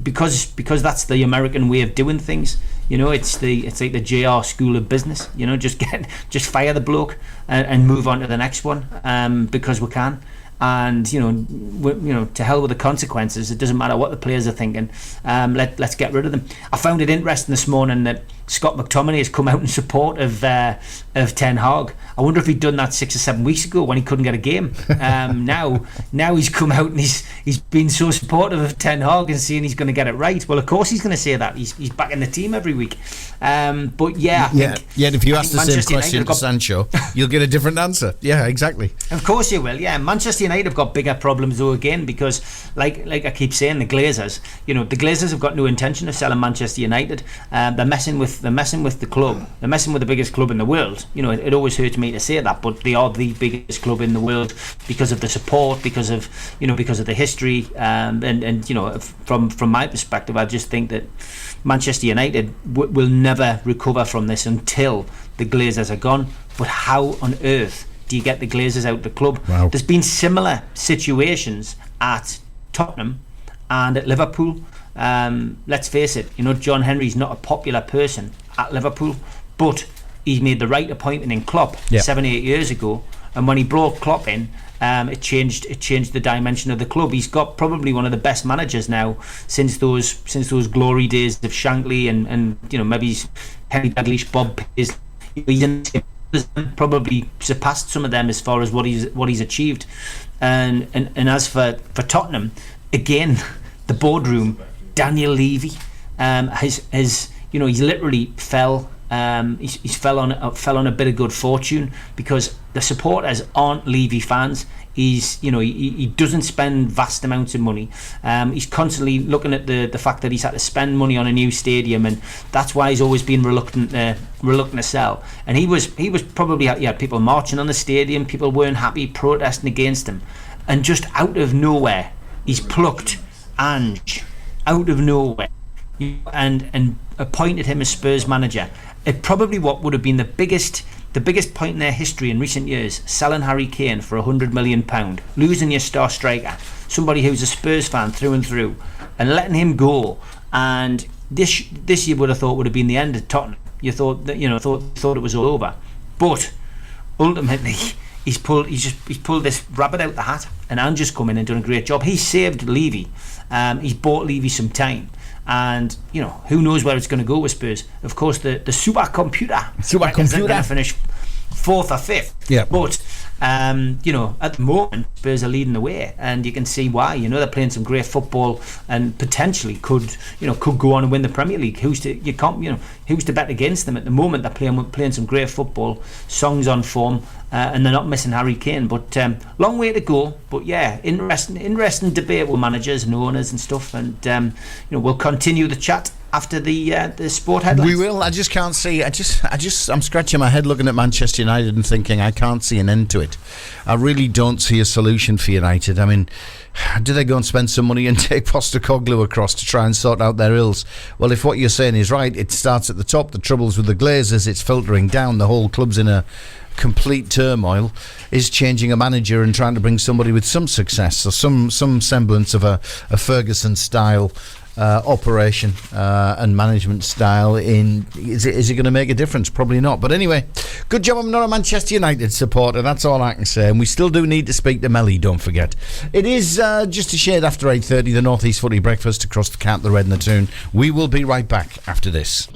because that's the American way of doing things. It's like the JR school of business. Just fire the bloke and move on to the next one, because we can. And to hell with the consequences. It doesn't matter what the players are thinking. Let's get rid of them. I found it interesting this morning that Scott McTominay has come out in support of Ten Hag. I wonder if he'd done that 6 or 7 weeks ago when he couldn't get a game. Now he's come out and he's been so supportive of Ten Hag and saying he's going to get it right. Well, of course he's going to say that. He's back in the team every week. But if you ask the same question to Sancho, you'll get a different answer. Yeah, exactly. Of course you will. Yeah, Manchester United have got bigger problems though again, because like I keep saying, the Glazers have got no intention of selling Manchester United. They're messing with the club. They're messing with the biggest club in the world. It always hurts me to say that, but they are the biggest club in the world because of the support, because of the history, and from my perspective, I just think that Manchester United will never recover from this until the Glazers are gone. But how on earth do you get the Glazers out of the club? Wow. There's been similar situations at Tottenham and at Liverpool. Let's face it, John Henry's not a popular person at Liverpool, but he made the right appointment in Klopp 7-8 years ago, and when he brought Klopp in, it changed the dimension of the club. He's got probably one of the best managers now since those glory days of Shankly and maybe Henry Dalglish, Bob Paisley. He's probably surpassed some of them as far as what he's achieved. And as for Tottenham, again, the boardroom, Daniel Levy has he's literally fell he's fell on a bit of good fortune because the supporters aren't Levy fans. He doesn't spend vast amounts of money. He's constantly looking at the fact that he's had to spend money on a new stadium, and that's why he's always been reluctant to sell. And he was probably, people marching on the stadium, people weren't happy, protesting against him, and just out of nowhere he's plucked Ange out of nowhere and appointed him as Spurs manager. It probably what would have been the biggest point in their history in recent years, selling Harry Kane for £100 million, losing your star striker, somebody who's a Spurs fan through and through, and letting him go. And this you would have thought would have been the end of Tottenham. You thought that thought it was all over, but ultimately he's pulled this rabbit out the hat, and Ange's come in and done a great job. He's saved Levy. He's bought Levy some time. And who knows where it's going to go with Spurs. Of course, the supercomputer is going to finish 4th or 5th. Yeah. But at the moment Spurs are leading the way, and you can see why. They're playing some great football and potentially could go on and win the Premier League. Who's to bet against them? At the moment they're playing some great football, Song's on form, and they're not missing Harry Kane. But long way to go. But yeah, interesting debate with managers and owners and stuff, and we'll continue the chat after the sport headlines. We will. I just can't see. I'm scratching my head looking at Manchester United and thinking I can't see an end to it. I really don't see a solution for United. I mean, do they go and spend some money and take Postecoglou across to try and sort out their ills? Well, if what you're saying is right, it starts at the top. The troubles with the Glazers, it's filtering down. The whole club's in a complete turmoil. Is changing a manager and trying to bring somebody with some success or some semblance of a Ferguson style operation and management style is it going to make a difference? Probably not. But anyway, good job I'm not a Manchester United supporter, that's all I can say. And we still do need to speak to Melly, don't forget. It is just a shade after 8:30, the North East Footy Breakfast across the Cat, the Red and the Toon. We will be right back after this.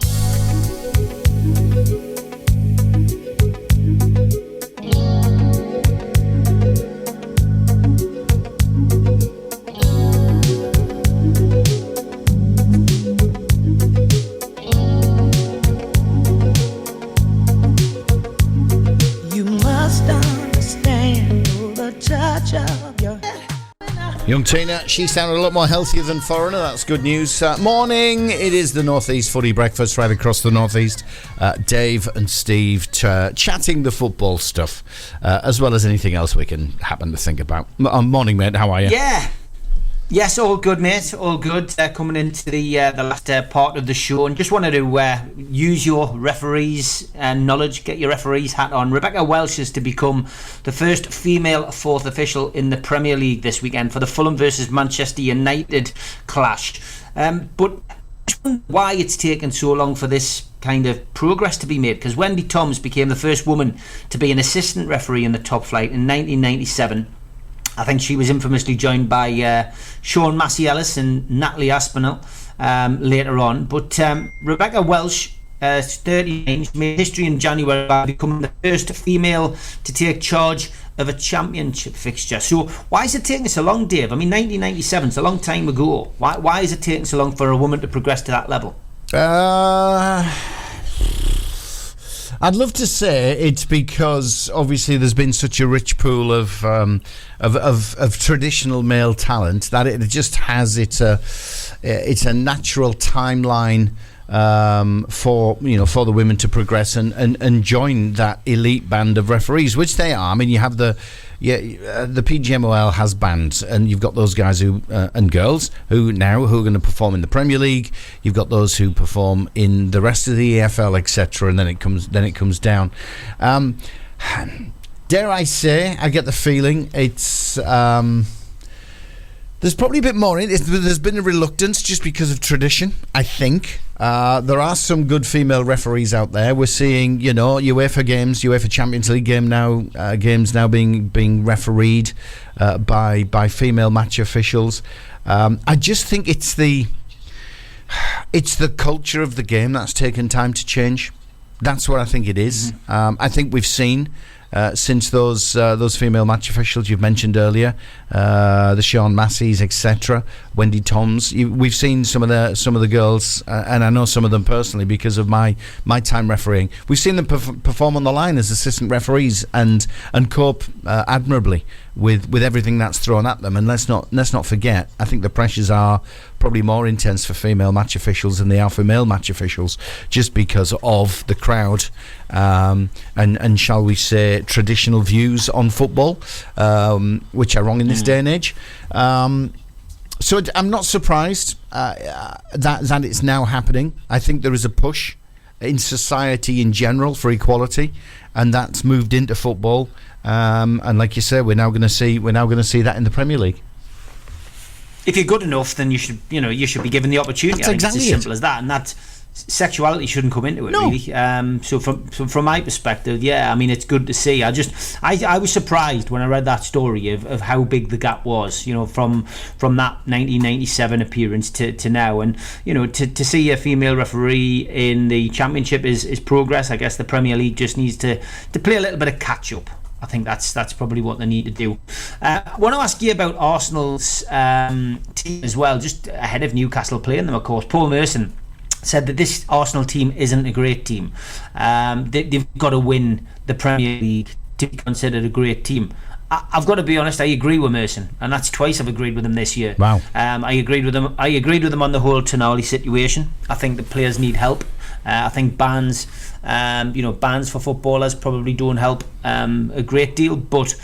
Young Tina, she sounded a lot more healthier than Foreigner. That's good news. Morning, it is the North East Footy Breakfast right across the North East. Dave and Steve chatting the football stuff, as well as anything else we can happen to think about. Morning, mate. How are you? Yeah. Yes, all good, mate. All good. Coming into the last part of the show, and just wanted to use your referees knowledge, get your referees hat on. Rebecca Welsh is to become the first female fourth official in the Premier League this weekend for the Fulham versus Manchester United clash. But why it's taken so long for this kind of progress to be made? Because Wendy Toms became the first woman to be an assistant referee in the top flight in 1997. I think she was infamously joined by Sean Massey-Ellis and Natalie Aspinall later on. But Rebecca Welsh, 39, made history in January by becoming the first female to take charge of a championship fixture. So why is it taking so long, Dave? I mean, 1997 is a long time ago. Why is it taking so long for a woman to progress to that level? I'd love to say it's because obviously there's been such a rich pool of traditional male talent that it just has it's a natural timeline for the women to progress and join that elite band of referees, which they are. I mean, you have the PGMOL has bands, and you've got those guys who and girls who are going to perform in the Premier League. You've got those who perform in the rest of the EFL, etc. And then it comes down. Dare I say, I get the feeling it's. There's probably a bit more in it. There's been a reluctance just because of tradition, I think. There are some good female referees out there. We're seeing, UEFA games, UEFA Champions League games now being refereed by female match officials. I just think it's the culture of the game that's taken time to change. That's what I think it is. I think we've seen since those female match officials you've mentioned earlier, the Sean Masseys, etc., Wendy Toms. We've seen some of the girls, and I know some of them personally because of my time refereeing. We've seen them perform on the line as assistant referees and cope admirably with everything that's thrown at them. And let's not forget, I think the pressures are probably more intense for female match officials than they are for male match officials, just because of the crowd and shall we say traditional views on football, which are wrong in this day and age. So I'm not surprised that it's now happening. I think there is a push in society in general for equality, and that's moved into football. And like you say, we're now going to see that in the Premier League. If you're good enough, then you should be given the opportunity. That's exactly it's as simple as that, and that sexuality shouldn't come into it, really. So from my perspective, yeah, I mean, it's good to see. I was surprised when I read that story of how big the gap was, from that 1997 appearance to now, and to see a female referee in the Championship is progress. I guess the Premier League just needs to play a little bit of catch up. I think that's probably what they need to do. I want to ask you about Arsenal's team as well, just ahead of Newcastle playing them, of course. Paul Merson said that this Arsenal team isn't a great team. They've got to win the Premier League to be considered a great team. I've got to be honest, I agree with Merson, and that's twice I've agreed with him this year. Wow. I agreed with him on the whole Tonali situation. I think the players need help. I think bans for footballers probably don't help a great deal, but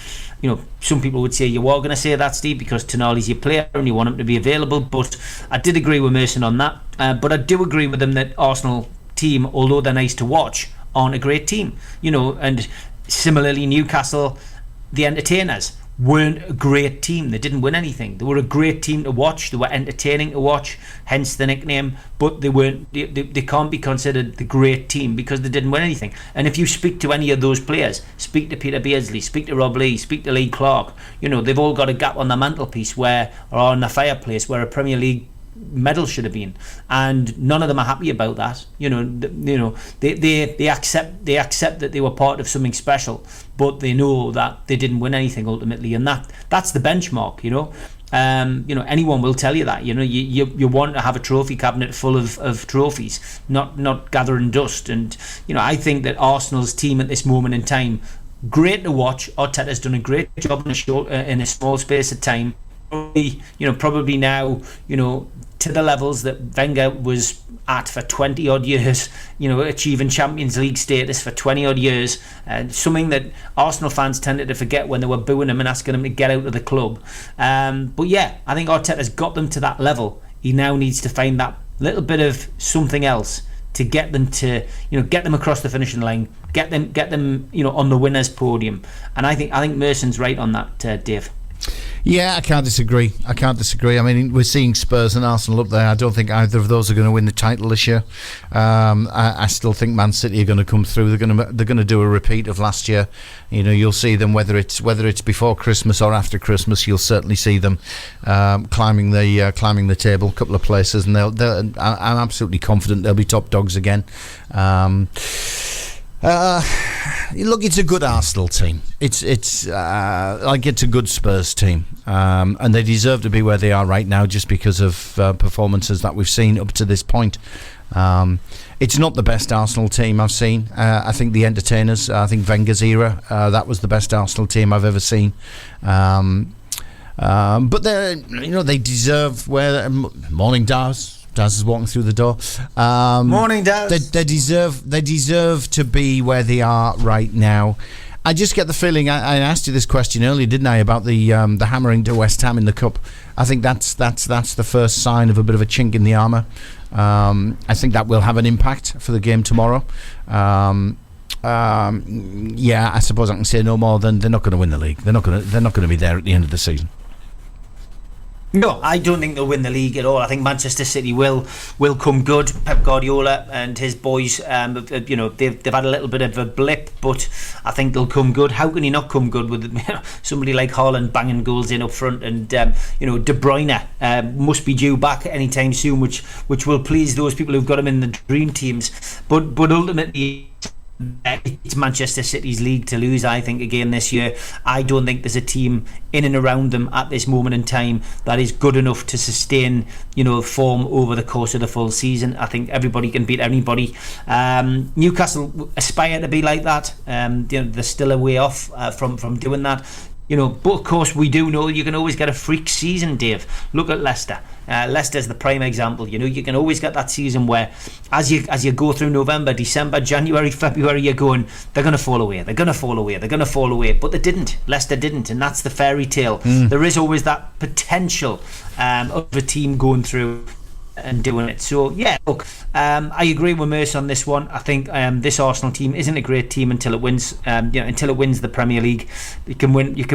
some people would say you are going to say that, Steve, because Tonali's your player and you want him to be available. But I did agree with Merson on that. But I do agree with him that Arsenal team, although they're nice to watch, aren't a great team. And similarly, Newcastle, the entertainers, weren't a great team. They didn't win anything. They were a great team to watch. They were entertaining to watch, hence the nickname. But they weren't. They can't be considered the great team because they didn't win anything. And if you speak to any of those players, speak to Peter Beardsley, speak to Rob Lee, speak to Lee Clark, they've all got a gap on the mantelpiece or on the fireplace where a Premier League medal should have been, and none of them are happy about that. They accept that they were part of something special, but they know that they didn't win anything ultimately, and that's the benchmark. Anyone will tell you that. You want to have a trophy cabinet full of trophies, not gathering dust. And I think that Arsenal's team at this moment in time, great to watch. Arteta's done a great job in a small space of time. Probably now, to the levels that Wenger was at for 20 odd years, achieving Champions League status for 20 odd years, something that Arsenal fans tended to forget when they were booing him and asking him to get out of the club. But yeah, I think Arteta's got them to that level. He now needs to find that little bit of something else to get them to, get them across the finishing line, get them, on the winners' podium. And I think Merson's right on that, Dave. Yeah, I can't disagree. I mean, we're seeing Spurs and Arsenal up there. I don't think either of those are going to win the title this year. I still think Man City are going to come through. They're going to do a repeat of last year. You'll see them whether it's before Christmas or after Christmas. You'll certainly see them climbing the table a couple of places, and I'm absolutely confident they'll be top dogs again. Look, it's a good Arsenal team. It's a good Spurs team, and they deserve to be where they are right now, just because of performances that we've seen up to this point. It's not the best Arsenal team I've seen. I think the entertainers, I think Wenger's era, that was the best Arsenal team I've ever seen. But they deserve where. Morning, Daz is walking through the door. Morning, Daz. They deserve to be where they are right now. I just get the feeling, I asked you this question earlier, didn't I, about the hammering to West Ham in the Cup. I think that's the first sign of a bit of a chink in the armour. I think that will have an impact for the game tomorrow. Yeah, I suppose I can say no more than they're not going to win the league. They're not going to be there at the end of the season. No, I don't think they'll win the league at all. I think Manchester City will come good. Pep Guardiola and his boys, they've had a little bit of a blip, but I think they'll come good. How can he not come good with somebody like Haaland banging goals in up front, and De Bruyne must be due back anytime soon, which will please those people who've got him in the dream teams. But ultimately, It's Manchester City's league to lose, I think, again this year. I don't think there's a team in and around them at this moment in time that is good enough to sustain, form over the course of the full season. I think everybody can beat anybody. Newcastle aspire to be like that. They're still a way off from doing that. But of course we do know you can always get a freak season, Dave. Look at Leicester. Leicester's the prime example. You can always get that season where as you go through November, December, January, February, you're going, they're going to fall away, but they didn't. Leicester didn't, and that's the fairy tale. There is always that potential of a team going through and doing it. So yeah, look, I agree with Merce on this one. I think this Arsenal team isn't a great team until it wins. Until it wins the Premier League. You can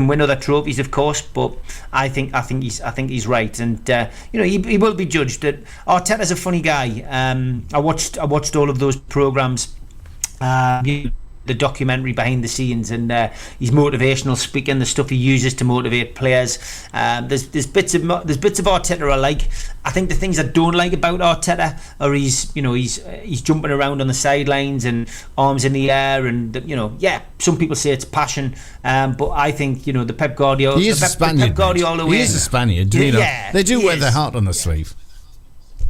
win other trophies, of course, but I think he's right, and he will be judged. Arteta's a funny guy. I watched all of those programs. The documentary behind the scenes, and his motivational speaking, the stuff he uses to motivate players. There's bits of Arteta I like. I think the things I don't like about Arteta are he's jumping around on the sidelines and arms in the air, and some people say it's passion, but I think the Pep Guardiola. He is a Spaniard. Pep Guardiola way. He is a Spaniard. They do wear their heart on their sleeve.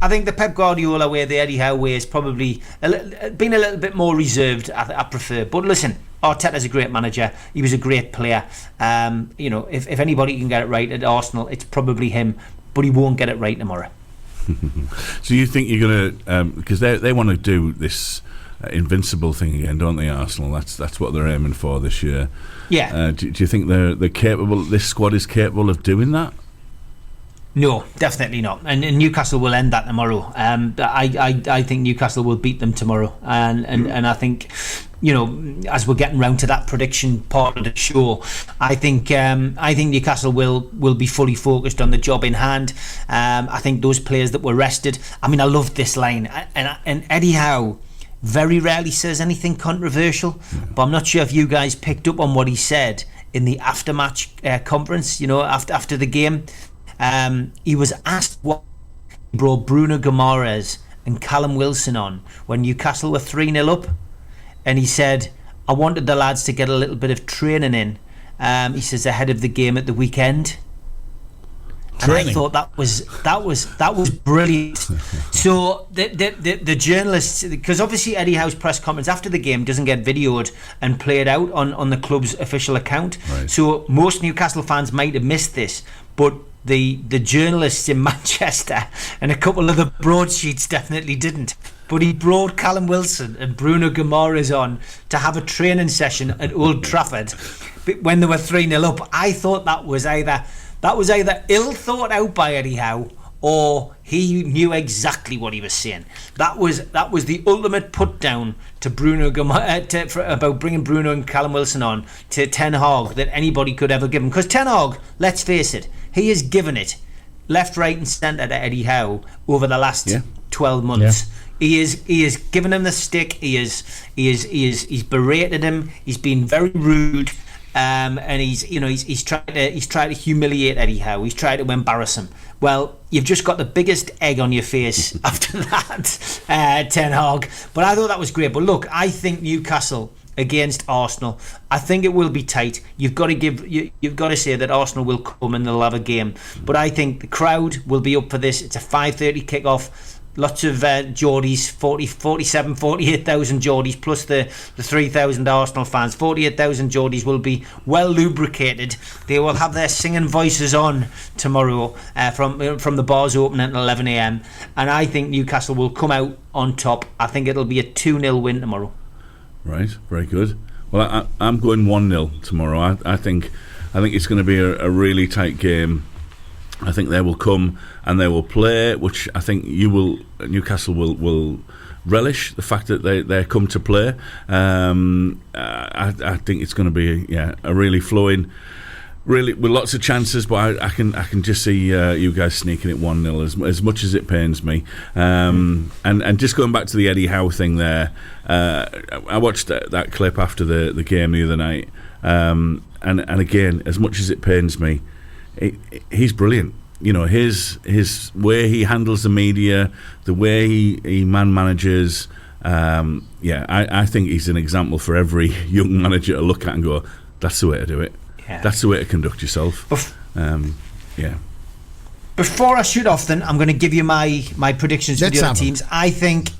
I think the Pep Guardiola way, the Eddie Howe way, is probably been a little bit more reserved. I prefer. But listen, Arteta's a great manager. He was a great player. If anybody can get it right at Arsenal, it's probably him. But he won't get it right tomorrow. So you think you're going to... because they want to do this invincible thing again, don't they, Arsenal? That's what they're aiming for this year. Yeah. Do you think they're capable... This squad is capable of doing that? No, definitely not. And Newcastle will end that tomorrow. I think Newcastle will beat them tomorrow. And I think, as we're getting round to that prediction part of the show, I think Newcastle will be fully focused on the job in hand. I think those players that were rested. I mean, I love this line. And Eddie Howe very rarely says anything controversial, but I'm not sure if you guys picked up on what he said in the after-match conference, after the game. He was asked what he brought Bruno Guimaraes and Callum Wilson on when Newcastle were 3-0 up, and he said, I wanted the lads to get a little bit of training in, he says, ahead of the game at the weekend. Training. And I thought that was brilliant. So the journalists, because obviously Eddie Howe's press conference after the game doesn't get videoed and played out on the club's official account. Right. So most Newcastle fans might have missed this, but the journalists in Manchester and a couple of the broadsheets definitely didn't. But he brought Callum Wilson and Bruno Guimaraes on to have a training session at Old Trafford when they were 3-0 up. I thought that was either ill thought out by Eddie Howe, or he knew exactly what he was saying. That was the ultimate put down to Bruno about bringing Bruno and Callum Wilson on to Ten Hag that anybody could ever give him. Because Ten Hag, let's face it, he has given it left, right, and centre to Eddie Howe over the last 12 months. Yeah. He is given him the stick. He's berated him. He's been very rude. And he's tried to humiliate Eddie Howe. He's tried to embarrass him. Well, you've just got the biggest egg on your face after that, Ten Hag. But I thought that was great. But look, I think Newcastle against Arsenal, I think it will be tight. You've got to say that Arsenal will come and they'll have a game. But I think the crowd will be up for this. It's a 5:30 kickoff. Lots of Geordies, 48,000 Geordies, plus the 3,000 Arsenal fans. 48,000 Geordies will be well lubricated. They will have their singing voices on tomorrow from the bars opening at 11 a.m. And I think Newcastle will come out on top. I think it'll be a 2-0 win tomorrow. Right, very good. Well, I'm going 1-0 tomorrow. I think it's going to be a really tight game. I think they will come and they will play, which I think Newcastle will relish the fact that they come to play. I think it's going to be a really flowing, really with lots of chances. But I can just see you guys sneaking it 1-0 as much as it pains me. And just going back to the Eddie Howe thing there, I watched that clip after the game the other night, and again, as much as it pains me, he's brilliant. His way he handles the media, the way he man manages, I think he's an example for every young manager to look at and go, that's the way to do it. Yeah. That's the way to conduct yourself. Before I shoot off, then I'm going to give you my predictions for the other teams. I think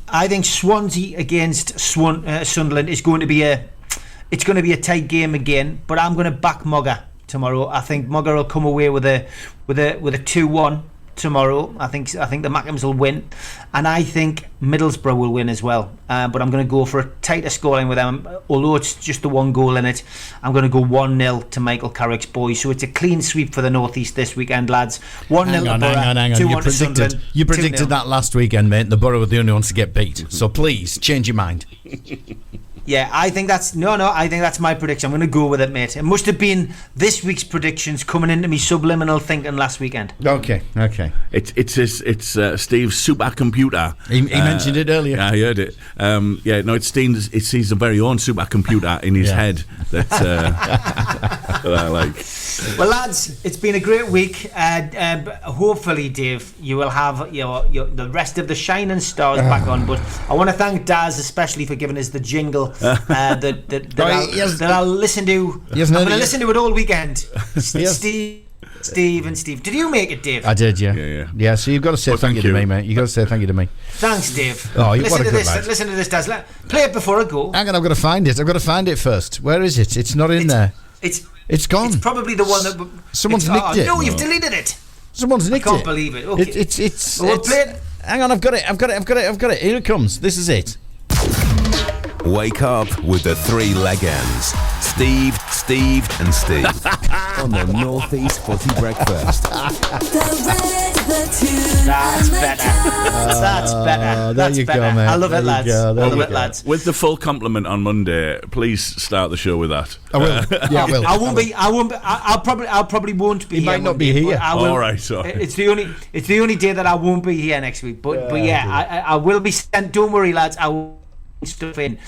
Swansea against Sunderland is going to be a tight game again. But I'm going to back Mogger tomorrow. I think Mogger will come away with a 2-1 tomorrow. I think the Mackems will win, and I think Middlesbrough will win as well. But I'm going to go for a tighter scoreline with them. Although it's just the one goal in it, I'm going to go 1-0 to Michael Carrick's boys. So it's a clean sweep for the North East this weekend, lads. 1-0 to Borough, 2-1 to Sunderland. You predicted that last weekend, mate. The Borough were the only ones to get beat. So please change your mind. Yeah, I think that's my prediction. I'm going to go with it, mate. It must have been this week's predictions coming into me subliminal thinking last weekend. Okay. It's Steve's supercomputer. He mentioned it earlier. Yeah, I heard it. It's Steve's. It's his very own supercomputer in his head that I like. Well, lads, it's been a great week. Hopefully, Dave, you will have the rest of the shining stars back on. But I want to thank Daz especially for giving us the jingle that I'll listen to. I'm going to listen to it all weekend. Steve. Did you make it, Dave? I did, yeah. Yeah, so you've got to say thank you to me, mate. You've got to say thank you to me. Thanks, Dave. Oh, listen to this. lad. Listen to this, Daz. Play it before I go. Hang on, I've got to find it. I've got to find it first. Where is it? It's not in there. It's gone. It's probably the one that someone's nicked it. No, you've deleted it. Someone's nicked it. I can't believe it. Okay. It's play it. Hang on, I've got it. Here it comes. This is it. Wake up with the three legends, Steve, and Steve, on the North East Footy Breakfast. The red, the tune, That's better. There you go, mate. I love it, lads. I love it, lads. With the full compliment on Monday, please start the show with that. I will. Yeah, I will. I won't be. I probably won't be. He might not be here. All right, so it's the only day that I won't be here next week. But I will be sent. Don't worry, lads. I will stuff in.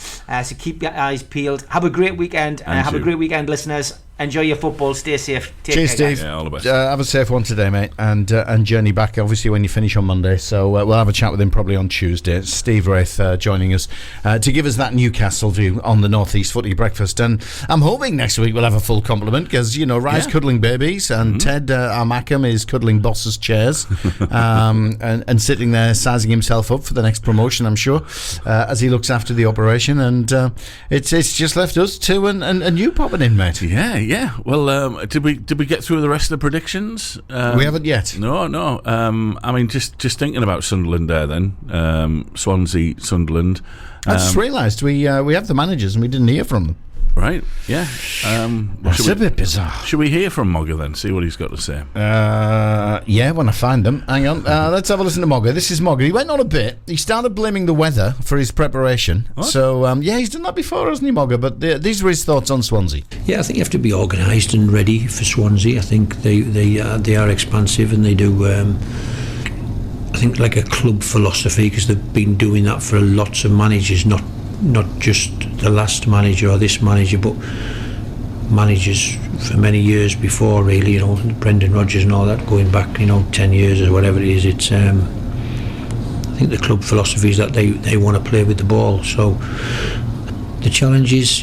So keep your eyes peeled. Have a great weekend. Have a great weekend, listeners. Enjoy your football. Stay safe. Take Cheers, care, Steve. Yeah, all the best. Have a safe one today, mate, and journey back obviously when you finish on Monday. So we'll have a chat with him probably on Tuesday. It's Steve Wraith joining us to give us that Newcastle view on the North East Footy Breakfast. And I'm hoping next week we'll have a full complement because Rye's cuddling babies and Ted our Mackham is cuddling bosses' chairs and sitting there sizing himself up for the next promotion, I'm sure, as he looks after the operation. And it's just left us two and you popping in, mate. Yeah. Well, did we get through the rest of the predictions? We haven't yet. No. I mean, just thinking about Sunderland there. Then Swansea, Sunderland. I just realised we have the managers and we didn't hear from them. Right, yeah. That's a bit bizarre. Should we hear from Mogger then? See what he's got to say. Yeah, when I find them. Hang on. Let's have a listen to Mogger. This is Mogger. He went on a bit. He started blaming the weather for his preparation. What? So, he's done that before, hasn't he, Mogger? But these were his thoughts on Swansea. Yeah, I think you have to be organised and ready for Swansea. I think they are expansive and they do... I think like a club philosophy, because they've been doing that for lots of managers, not just the last manager or this manager, but managers for many years before, really, Brendan Rodgers and all that, going back 10 years or whatever it is. It's I think the club philosophy is that they want to play with the ball. So the challenge is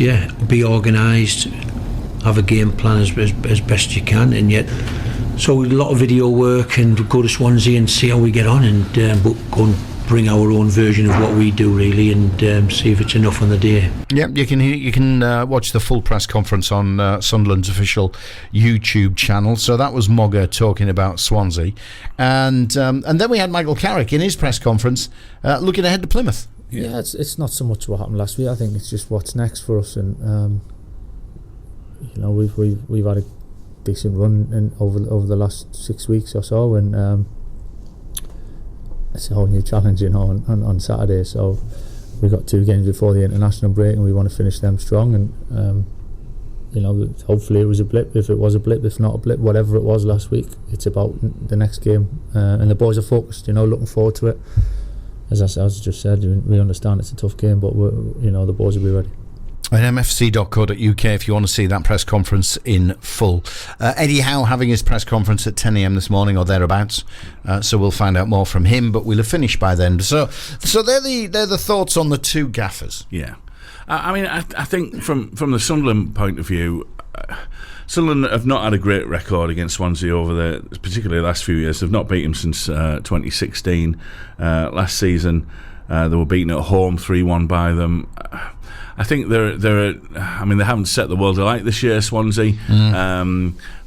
be organised, have a game plan as best you can, and yet so a lot of video work and go to Swansea and see how we get on, and but go and bring our own version of what we do, really, and see if it's enough on the day. Yeah, you can watch the full press conference on Sunderland's official YouTube channel. So that was Mogger talking about Swansea, and then we had Michael Carrick in his press conference looking ahead to Plymouth. Yeah, it's not so much what happened last week. I think it's just what's next for us, and we've had a decent run over the last 6 weeks or so, and it's a whole new challenge, on Saturday. So we've got 2 games before the international break, and we want to finish them strong. And hopefully it was a blip. If it was a blip, if not a blip, whatever it was last week, it's about the next game, and the boys are focused. Looking forward to it. As I just said, we understand it's a tough game, but the boys will be ready. At mfc.co.uk if you want to see that press conference in full. Eddie Howe having his press conference at 10 a.m. this morning or thereabouts, so we'll find out more from him, but we'll have finished by then. So they're the thoughts on the two gaffers. Yeah. I mean, I think from the Sunderland point of view, Sunderland have not had a great record against Swansea over particularly the last few years. They've not beat them since 2016. Last season, they were beaten at home 3-1 by them. I think I mean, they haven't set the world alight this year, Swansea.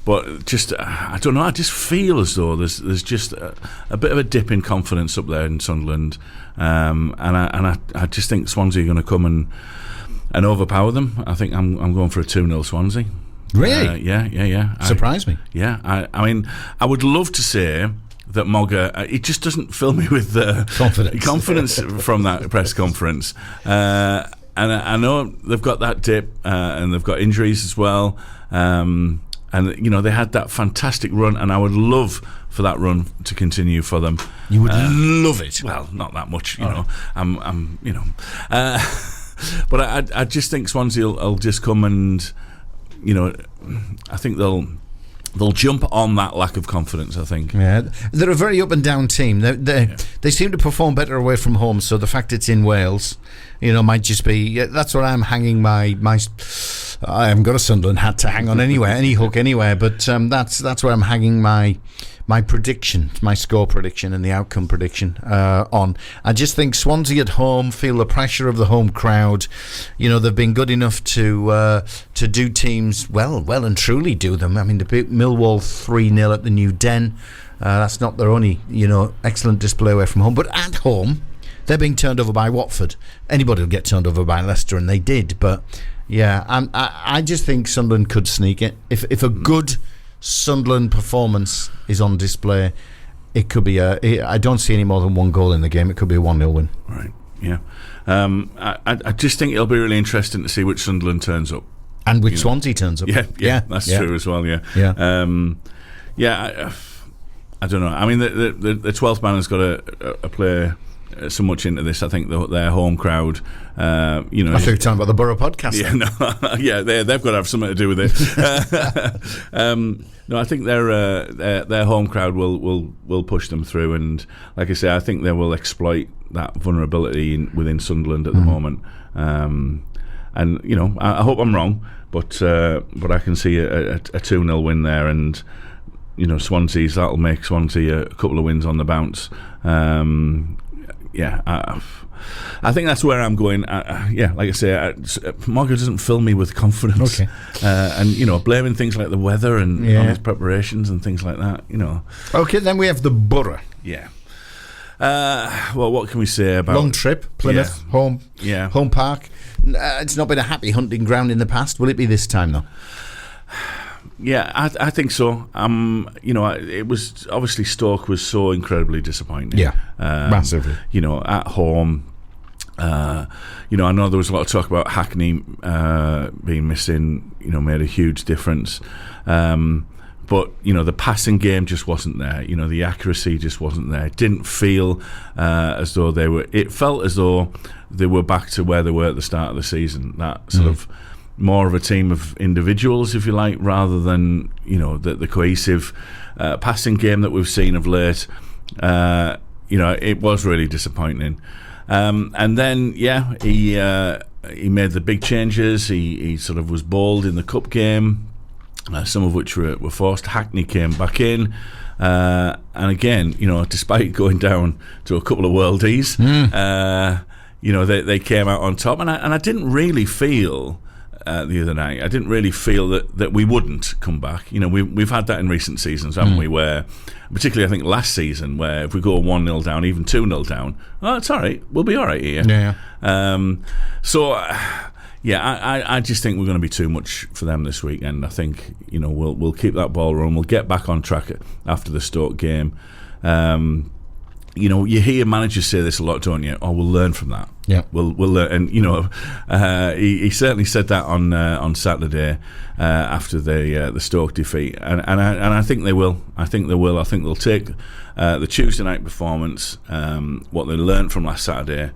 But just, I don't know, I just feel as though there's just a bit of a dip in confidence up there in Sunderland. And I just think Swansea are going to come and overpower them. I think I'm going for a 2-0 Swansea. Really? Yeah. Surprise me. Yeah, I mean, I would love to say that Mogger, it just doesn't fill me with confidence from that press conference. And I know they've got that dip, and they've got injuries as well. And you know, they had that fantastic run, and I would love for that run to continue for them. You would love it. Well, not that much, you know. I'm you know, but I just think Swansea will just come and, you know, I think they'll jump on that lack of confidence, I think. Yeah, they're a very up and down team. They seem to perform better away from home, so the fact it's in Wales, you know, might just be, that's what I'm hanging my I haven't got a Sunderland hat to hang on anywhere, any hook anywhere, but that's where I'm hanging my prediction, my score prediction and the outcome prediction on. I just think Swansea at home feel the pressure of the home crowd. You know, they've been good enough to do teams well and truly do them. I mean, to beat Millwall 3-0 at the New Den, that's not their only, you know, excellent display away from home, but at home they're being turned over by Watford. Anybody will get turned over by Leicester, and they did. But yeah, I just think Sunderland could sneak it if a good Sunderland performance is on display. It could be I don't see any more than one goal in the game. It could be a 1-0 win. Right. Yeah. I just think it'll be really interesting to see which Sunderland turns up and which Swansea turns up. Yeah, that's true as well. I don't know. I mean, the 12th man has got a play so much into this. I think their home crowd, you know. I think you're talking about the Borough podcast. Yeah, they've got to have something to do with it. No, I think their home crowd will push them through, and like I say, I think they will exploit that vulnerability within Sunderland at the moment. And you know, I hope I'm wrong, but I can see a 2-0 win there, and you know, that'll make Swansea a couple of wins on the bounce. I think that's where I'm going. Like I say, Mogger doesn't fill me with confidence. Okay. And you know, blaming things like the weather and on his preparations and things like that. You know. Okay, then we have the Borough. Yeah. Well, what can we say about long trip, Plymouth, home park? It's not been a happy hunting ground in the past. Will it be this time though? Yeah, I think so. You know, it was obviously Stoke was so incredibly disappointing. Yeah, massively. You know, at home. You know, I know there was a lot of talk about Hackney being missing. You know, made a huge difference. But you know, the passing game just wasn't there. You know, the accuracy just wasn't there. It didn't feel as though they were. It felt as though they were back to where they were at the start of the season. That sort of more of a team of individuals, if you like, rather than, you know, the cohesive passing game that we've seen of late. You know, it was really disappointing. And then, he made the big changes. He sort of was bold in the cup game, some of which were forced. Hackney came back in. And again, you know, despite going down to a couple of worldies, you know, they came out on top. And I didn't really feel... the other night, I didn't really feel that we wouldn't come back. You know, we've had that in recent seasons, haven't we? Where, particularly I think last season, where if we go 1-0 down, even 2-0 down, oh, it's all right. We'll be all right here. Yeah. I just think we're going to be too much for them this weekend. I think, you know, we'll keep that ball rolling. We'll get back on track after the Stoke game. You know, you hear managers say this a lot, don't you? Oh, we'll learn from that. Yeah, we'll learn. And you know, he certainly said that on Saturday after the Stoke defeat, and I think they will. I think they'll take the Tuesday night performance, what they learned from last Saturday,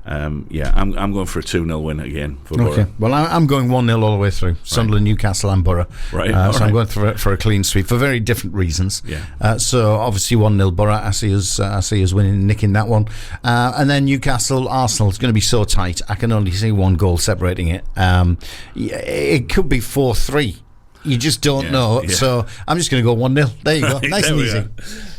Yeah, I'm going for a 2-0 win again for Borough. Okay. Well, I'm going 1-0 all the way through. Sunderland, Newcastle, and Borough. Right. So I'm going for a clean sweep for very different reasons. Yeah. So obviously 1-0 Borough. I see us winning, nicking that one. And then Newcastle, Arsenal is going to be so tight. I can only see one goal separating it. It could be 4-3. You just don't know. Yeah. So I'm just going to go 1-0. There you go. Nice and easy.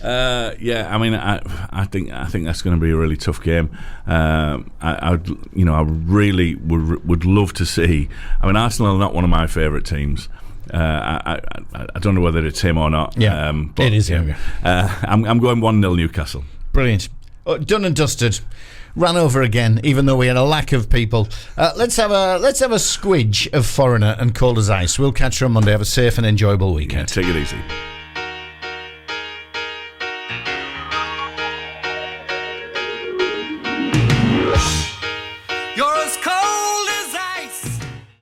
Yeah, I mean, I think that's going to be a really tough game. I really would love to see. I mean, Arsenal are not one of my favourite teams. I don't know whether it's him or not. Yeah, but it is him. I'm going 1-0 Newcastle. Brilliant. Done and dusted. Ran over again, even though we had a lack of people. Let's have a squidge of Foreigner and Cold as Ice. We'll catch you on Monday. Have a safe and enjoyable weekend. Yeah, take it easy.